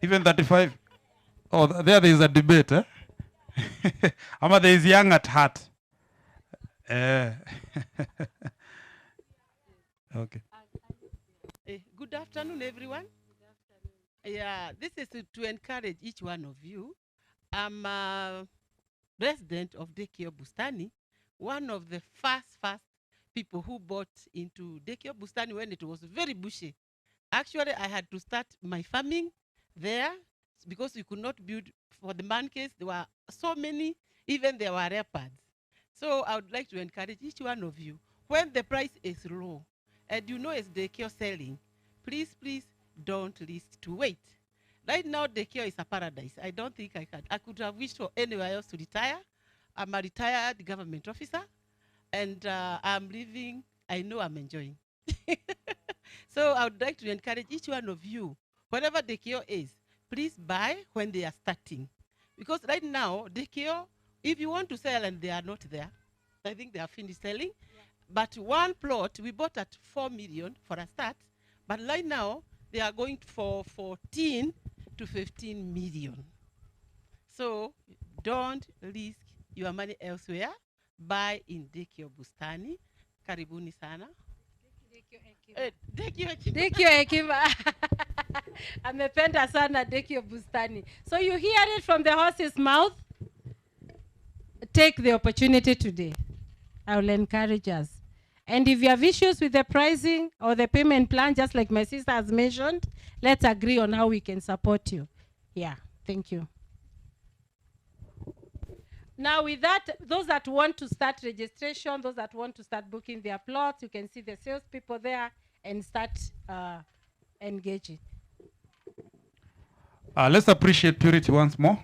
Even 35. Oh, there is a debate, eh? There is young at heart. Okay. Good afternoon, everyone. Yeah, this is to encourage each one of you. I'm a resident of Daykio Bustani, one of the first people who bought into Daykio Bustani when it was very bushy. Actually, I had to start my farming there because we could not build for the man case. There were so many, even there were leopards. So I would like to encourage each one of you, when the price is low and you know it's Daykio selling, please don't risk to wait. Right now, Daykio is a paradise. I don't think I could have wished for anywhere else to retire. I'm a retired government officer, and I'm living, I know I'm enjoying. So I would like to encourage each one of you, whatever Daykio is, please buy when they are starting. Because right now, Daykio, if you want to sell and they are not there, I think they are finished selling. Yeah. But one plot, we bought at 4 million for a start. But right now, they are going for 14 to 15 million. So don't risk your money elsewhere. Buy in Daykio Bustani. Karibuni sana. Daykio Hekima. Amependa sana Daykio Bustani. So you hear it from the horse's mouth. Take the opportunity today. I will encourage us. And if you have issues with the pricing or the payment plan, just like my sister has mentioned, let's agree on how we can support you. Yeah, thank you. Now with that, those that want to start registration, those that want to start booking their plots, you can see the salespeople there and start engaging. Let's appreciate Purity once more.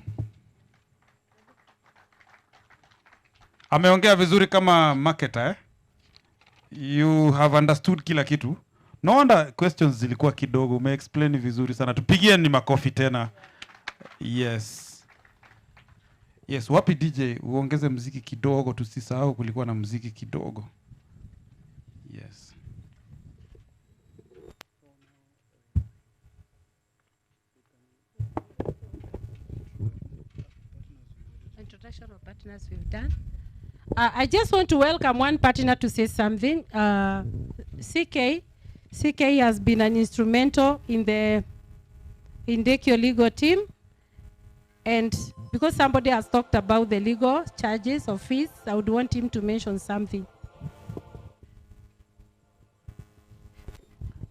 Ameongea vizuri kama marketer, eh? You have understood kila kitu. No wonder questions zilikuwa kidogo. Ume-explain vizuri sana. Tupigie ni makofi tena. Yes. Yes, wapi DJ? Uongeze muziki kidogo, tusisahau kulikuwa na muziki kidogo. Yes. Introduction of partners we've done. I just want to welcome one partner to say something. CK has been an instrumental in the Daykio legal team, and because somebody has talked about the legal charges or fees, I would want him to mention something.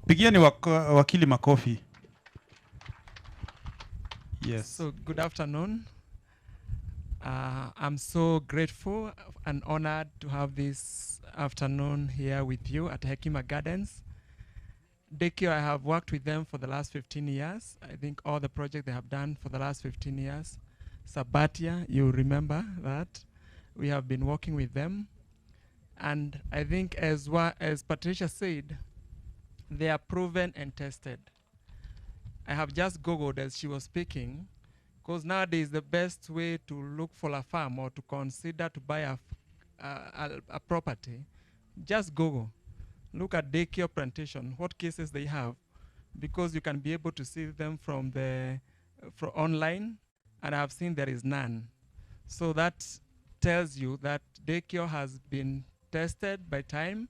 Pigieni wakili makofi. Yes. So good afternoon. I'm so grateful and honored to have this afternoon here with you at Hekima Gardens. Daykio, I have worked with them for the last 15 years. I think all the projects they have done for the last 15 years. Sabatia, you remember that. We have been working with them. And I think as Patricia said, they are proven and tested. I have just Googled as she was speaking, because nowadays the best way to look for a farm or to consider to buy a property, just Google. Look at Daykio plantation, what cases they have, because you can be able to see them from online, and I have seen there is none. So that tells you that Daykio has been tested by time.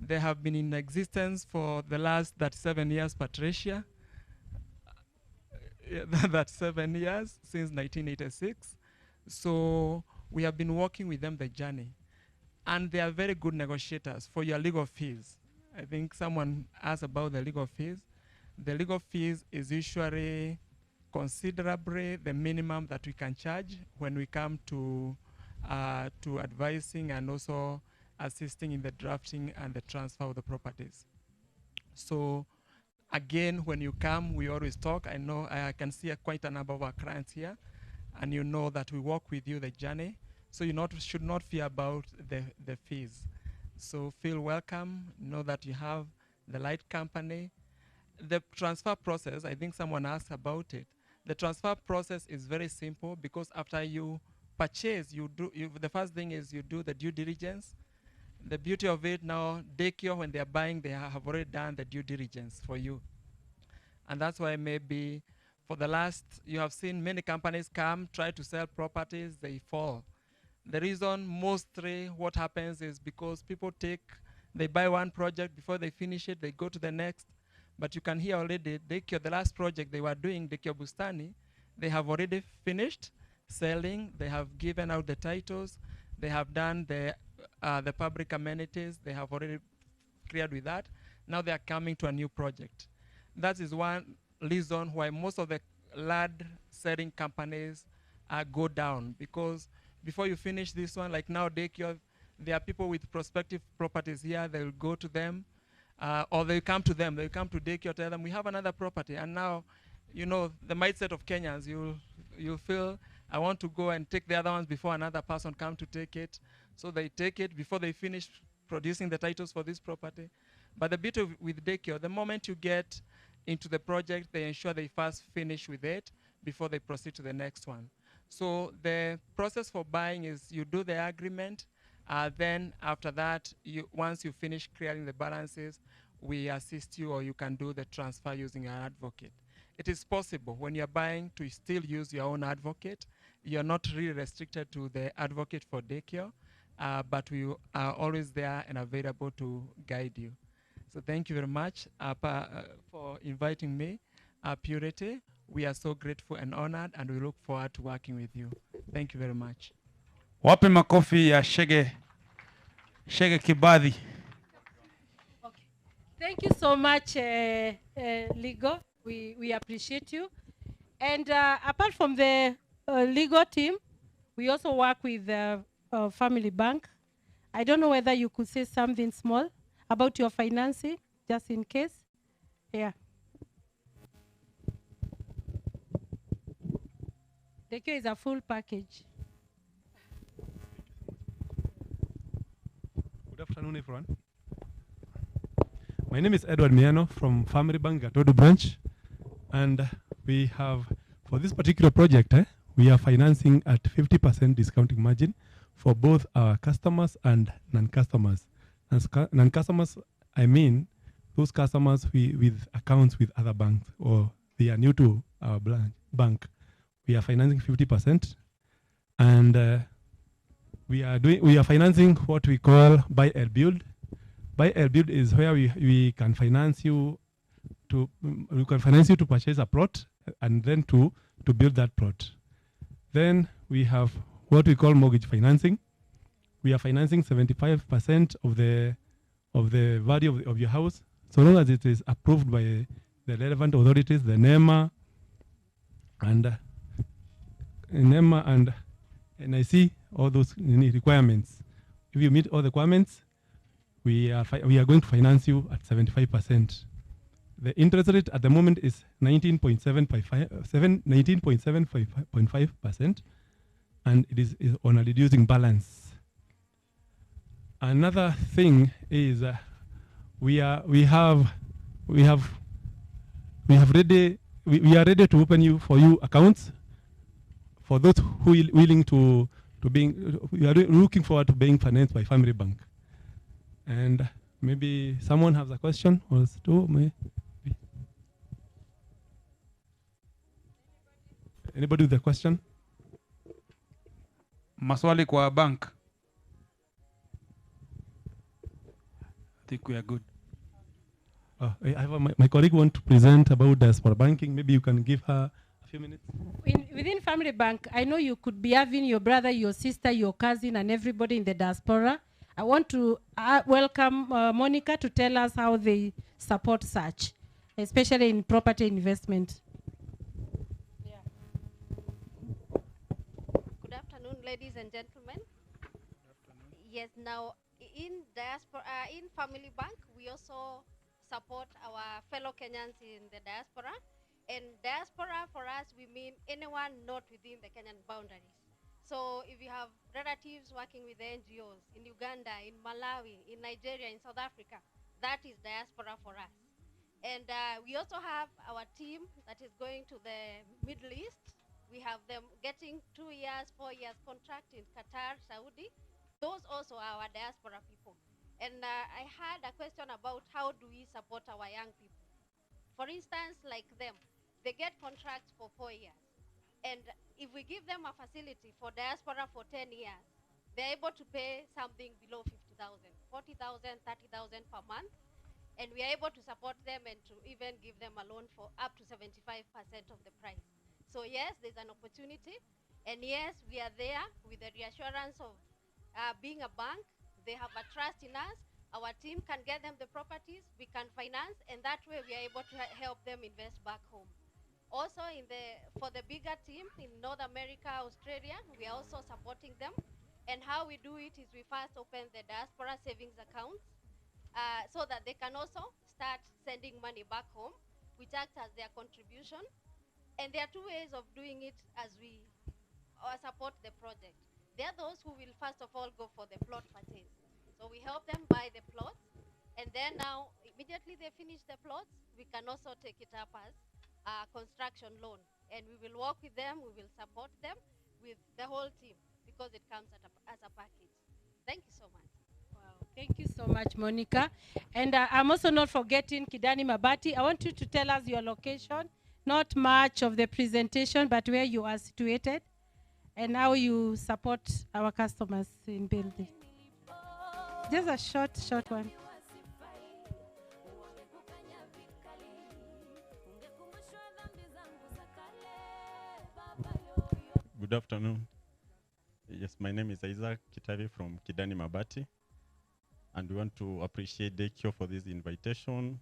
They have been in existence for the last 37 years, Patricia. That's 7 years, since 1986. So we have been working with them the journey. And they are very good negotiators for your legal fees. I think someone asked about the legal fees. The legal fees is usually considerably the minimum that we can charge when we come to advising and also assisting in the drafting and the transfer of the properties. So again, when you come, we always talk. I know I can see quite a number of our clients here, and you know that we walk with you the journey. So you should not fear about the fees. So feel welcome. Know that you have the right company. the transfer process, I think someone asked about it. The transfer process is very simple because after you purchase, the first thing is you do the due diligence. The beauty of it now, Daykio, when they are buying, they have already done the due diligence for you. And that's why maybe for the last, you have seen many companies come, try to sell properties, they fall. The reason mostly what happens is because people they buy one project, before they finish it, they go to the next. But you can hear already, Daykio, the last project they were doing, Daykio Bustani, they have already finished selling, they have given out the titles, they have done the public amenities, they have already cleared with that. Now they are coming to a new project. That is one reason why most of the land selling companies go down, because before you finish this one, like now Daykio, there are people with prospective properties here, they will go to them, or they come to them, they come to Daykio, tell them, we have another property. And now, you know, the mindset of Kenyans, you'll feel, I want to go and take the other ones before another person come to take it. So they take it before they finish producing the titles for this property. But the beauty with Daykio, the moment you get into the project, they ensure they first finish with it before they proceed to the next one. So the process for buying is you do the agreement, then after that, once you finish clearing the balances, we assist you, or you can do the transfer using an advocate. It is possible when you're buying to still use your own advocate. You're not really restricted to the advocate for Daykio, but we are always there and available to guide you. So thank you very much for inviting me, Purity. We are so grateful and honored, and we look forward to working with you. Thank you very much. Wape makofi ya Shege Kibadhi. Okay. Thank you so much, Ligo. We appreciate you. And apart from the Ligo team, we also work with the Family Bank. I don't know whether you could say something small about your financing, just in case. Yeah. Daykio is a full package. Good afternoon, everyone. My name is Edward Miano from Family Bank Gatodo branch, and we have, for this particular project, we are financing at 50% discounting margin for both our customers and non-customers. Non-customers, I mean those customers with accounts with other banks, or they are new to our bank. We are financing 50%, and we are financing what we call buy and build. Buy and build is where we can finance you to purchase a plot and then to build that plot. Then we have what we call mortgage financing. We are financing 75% of the value of your house, so long as it is approved by the relevant authorities, the NEMA and NIC, all those requirements. If you meet all the requirements, we are going to finance you at 75%. The interest rate at the moment is 19.75%, and it is on a reducing balance. Another thing is we are ready to open for you accounts for those who are willing to we are looking forward to being financed by Family Bank. And maybe someone has a question or two. Maybe. Anybody with a question? Maswali kwa bank. I think we are good. I have my colleague want to present about diaspora banking. Maybe you can give her a few minutes. Within Family Bank, I know you could be having your brother, your sister, your cousin, and everybody in the diaspora. I want to welcome Monica to tell us how they support such, especially in property investment. Yeah. Good afternoon, ladies and gentlemen. Yes, now in diaspora, in Family Bank, we also support our fellow Kenyans in the diaspora. And diaspora for us, we mean anyone not within the Kenyan boundaries. So if you have relatives working with the NGOs in Uganda, in Malawi, in Nigeria, in South Africa, that is diaspora for us. And we also have our team that is going to the Middle East. We have them getting 2 years, 4 years contract in Qatar, Saudi. Those also are our diaspora people. And I had a question about how do we support our young people. For instance, like them, they get contracts for 4 years. And if we give them a facility for diaspora for 10 years, they're able to pay something below 50,000, 40,000, 30,000 per month. And we are able to support them and to even give them a loan for up to 75% of the price. So yes, there's an opportunity. And yes, we are there with the reassurance of being a bank. They have a trust in us. Our team can get them the properties, we can finance, and that way we are able to help them invest back home. Also, for the bigger team in North America, Australia, we are also supporting them. And how we do it is we first open the diaspora savings accounts so that they can also start sending money back home, which acts as their contribution. And there are two ways of doing it as we support the project. There are those who will first of all go for the plot purchase. So we help them buy the plots, and then now immediately they finish the plots, we can also take it up as a construction loan, and we will work with them, we will support them with the whole team because it comes as a package. Thank you so much. Wow, thank you so much, Monica. And I'm also not forgetting Kidani Mabati. I want you to tell us your location, not much of the presentation, but where you are situated and how you support our customers in building. Just a short one. Good afternoon. Yes, my name is Isaac Kitavi from Kidani Mabati, and we want to appreciate Daykio for this invitation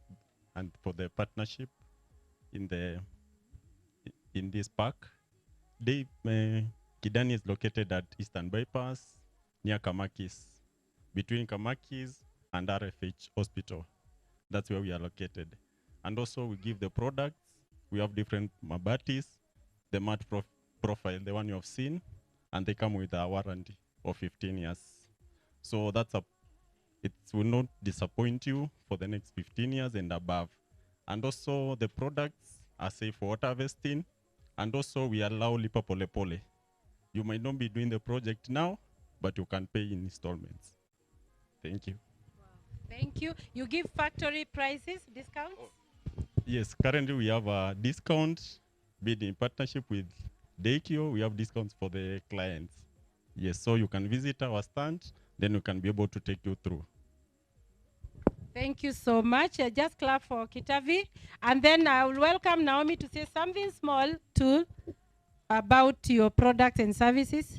and for the partnership in this park. Kidani is located at Eastern Bypass near Kamakis, between Kamakis and RFH Hospital. That's where we are located. And also we give the products. We have different mabatis, the mat profile, the one you have seen, and they come with a warranty of 15 years. So it will not disappoint you for the next 15 years and above. And also the products are safe for water harvesting, and also we allow lipa pole pole. You might not be doing the project now, but you can pay in installments. Thank you. Wow. Thank you. You give factory prices, discounts? Yes, currently we have a discount bid in partnership with Daykio. We have discounts for the clients. Yes, so you can visit our stand, then we can be able to take you through. Thank you so much. Just clap for Kitavi. And then I will welcome Naomi to say something small too about your products and services.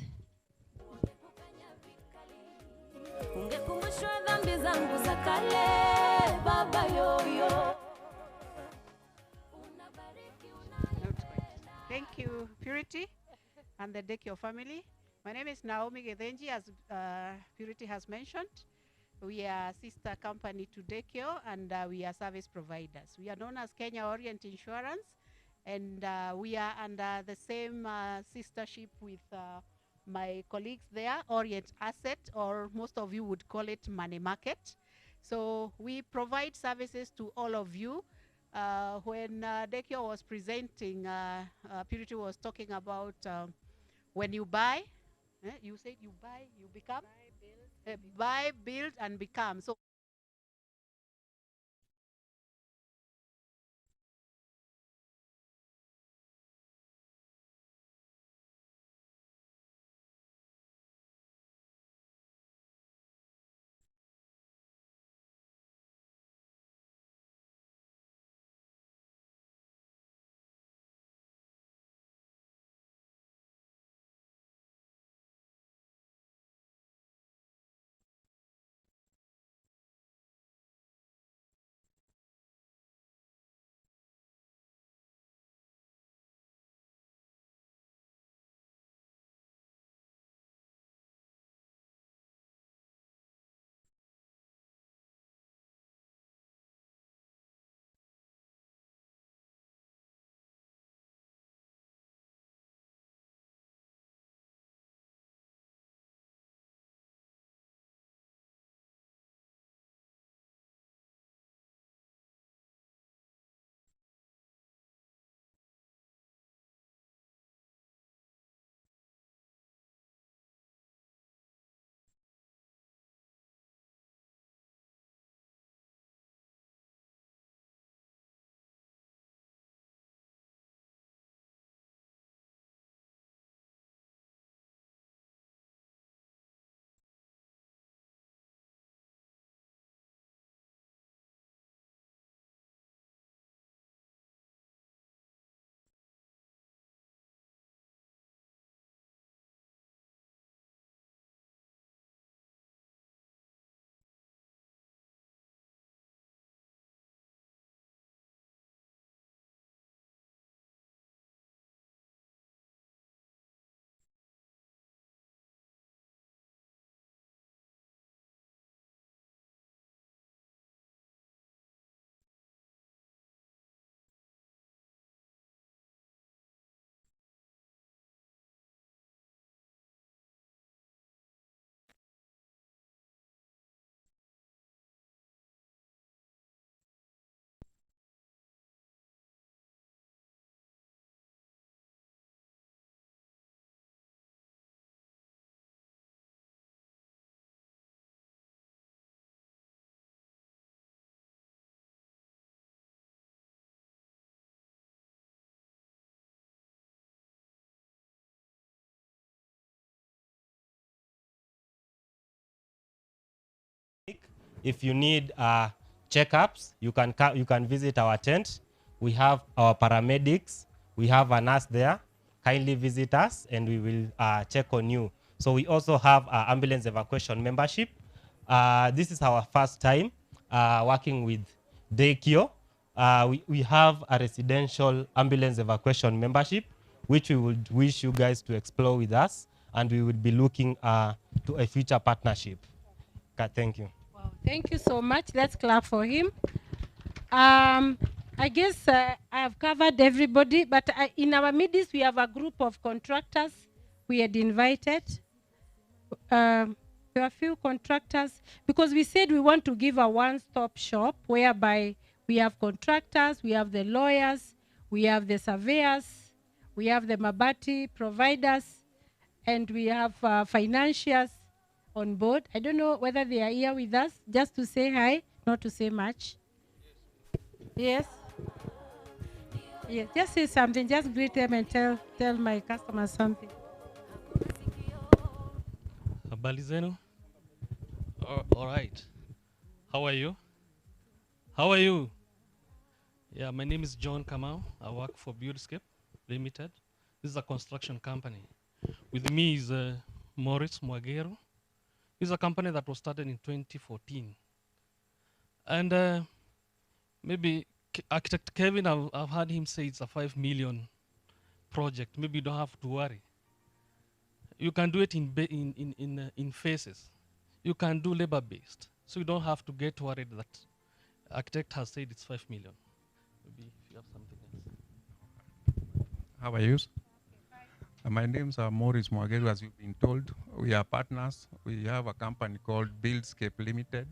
Thank you, Purity, and the Daykio family. My name is Naomi Gedenji, as Purity has mentioned. We are a sister company to Daykio, and we are service providers. We are known as Kenya Orient Insurance, and we are under the same sistership with my colleagues there, Orient Asset, or most of you would call it Money Market. So we provide services to all of you. When Daykio was presenting, Purity was talking about when you buy, you said you buy, you become? Buy, build, and become. So If you need checkups, you can visit our tent. We have our paramedics. We have a nurse there. Kindly visit us and we will check on you. So we also have ambulance evacuation membership. This is our first time working with Daykio. We have a residential ambulance evacuation membership, which we would wish you guys to explore with us, and we would be looking to a future partnership. Thank you. Wow, thank you so much. Let's clap for him. I guess I have covered everybody, but in our midst, we have a group of contractors we had invited. There are a few contractors, because we said we want to give a one-stop shop whereby we have contractors, we have the lawyers, we have the surveyors, we have the Mabati providers, and we have financiers on board. I don't know whether they are here with us, just to say hi, not to say much. Yes. Yes, just say something, just greet them and tell my customers something. Habari zenu? All right. How are you? How are you? Yeah, my name is John Kamau. I work for Buildscape Limited. This is a construction company. With me is Morris Mwagero. This is a company that was started in 2014. And maybe Architect Kevin, I've heard him say it's a 5 million project. Maybe you don't have to worry. You can do it in phases. You can do labor-based. So you don't have to get worried that architect has said it's 5 million. Maybe if you have something else. How are you? My name is Morris Mwagelu. As you've been told, we are partners. We have a company called Buildscape Limited.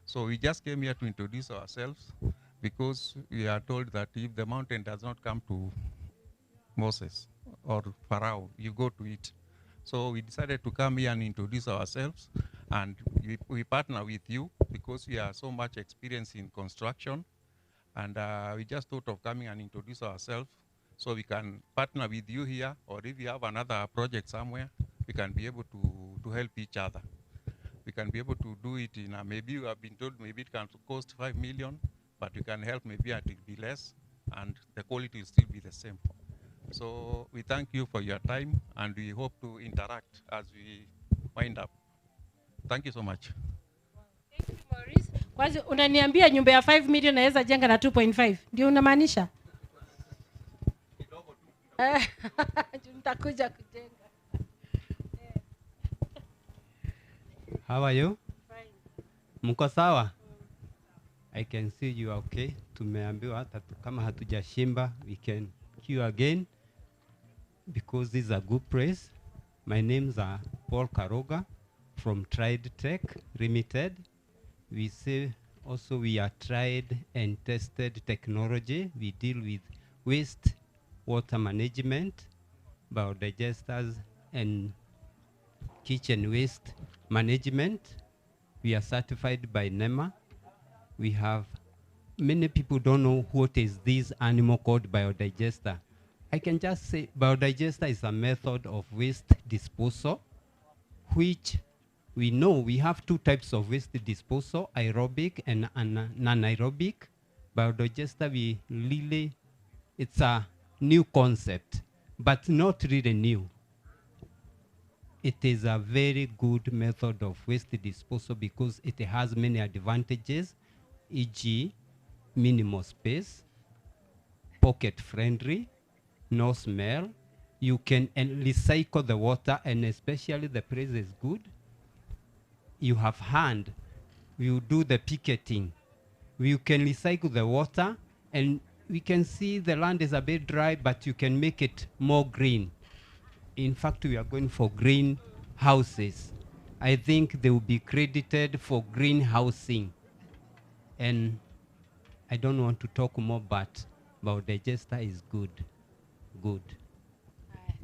So we just came here to introduce ourselves because we are told that if the mountain does not come to Moses or Pharaoh, you go to it. So we decided to come here and introduce ourselves, and we partner with you because we are so much experienced in construction, and we just thought of coming and introduce ourselves so we can partner with you here, or if you have another project somewhere, we can be able to help each other. We can be able to do it in maybe you have been told maybe it can cost 5 million, but we can help maybe it will be less, and the quality will still be the same. So we thank you for your time, and we hope to interact as we wind up. Thank you so much. Thank you, Maurice. Kwazi unaniambia nyumba ya 5 million naweza jenga na 2.5. Ndio unamaanisha? Nitakuja kujenga. How are you? Fine. Mko sawa? I can see you are okay. Tumeambiwa hata kama hatujashimba, we can queue again because this is a good place. My name's Paul Karoga from Tried Tech Limited. We say also we are tried and tested technology. We deal with waste, water management, biodigesters, and kitchen waste management. We are certified by NEMA. We have many people don't know what is this animal called biodigester. I can just say biodigester is a method of waste disposal, which we know we have two types of waste disposal, aerobic and non-aerobic. Biodigester, it's a new concept, but not really new. It is a very good method of waste disposal because it has many advantages, e.g. minimal space, pocket friendly, no smell. You can recycle the water, and especially the price is good. You have hand, you do the picketing. You can recycle the water, and we can see the land is a bit dry, but you can make it more green. In fact, we are going for green houses. I think they will be credited for green housing. And I don't want to talk more, but biodigester is good. Good.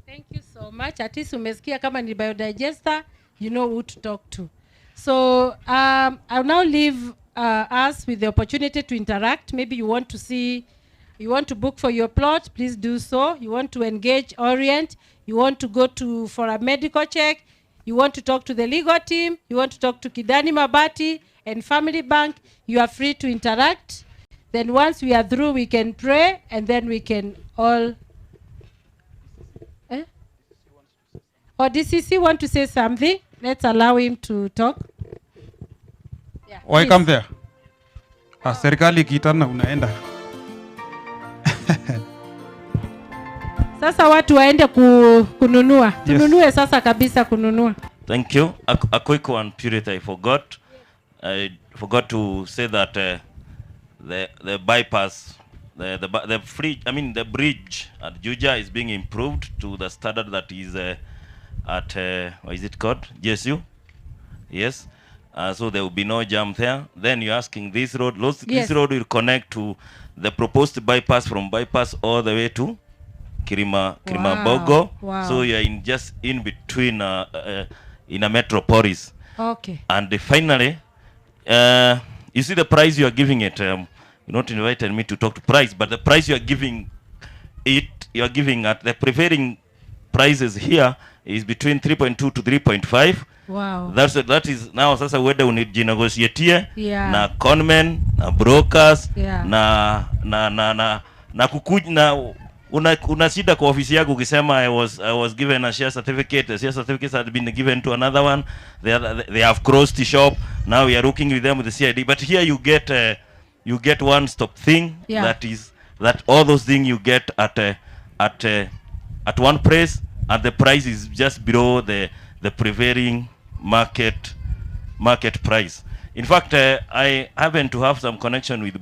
Thank you so much. At least umesikia kama ni biodigester, you know who to talk to. So I'll now leave us with the opportunity to interact. Maybe you want to book for your plot, please do so. You want to engage Orient, you want to go for a medical check, you want to talk to the legal team, you want to talk to Kidani Mabati, And Family Bank, you are free to interact. Then once we are through, we can pray, and then we can all... Or DCC want to say something? Let's allow him to talk. Yeah, Why please. come there? Serikali ikiitana unaenda. Sasa watu waende kununua. Tununue sasa kabisa kununua. Thank you. A quick one, Purity, I forgot to say that the bypass, the bridge at Juja is being improved to the standard that is at what is it called? GSU? Yes. So there will be no jam there. Then you're asking this road. This road will connect to the proposed bypass from bypass all the way to Bogo. Wow. So you're just in between in a metropolis. Okay. And finally, you see the price you are giving it. You're not invited me to talk to price, but the price you are giving it, you are giving at the prevailing prices here is between 3.2 to 3.5. Wow. That is now sasa whether unegotiate na conmen na brokers na kukuja na una shida kwa ofisi yako ukisema I was given a share certificate. The share certificate had been given to another one. They have crossed the shop. Now we are working with them with the CID. But here you get one stop thing. That all those things you get at one price, and the price is just below the prevailing market price. In fact, I happen to have some connection with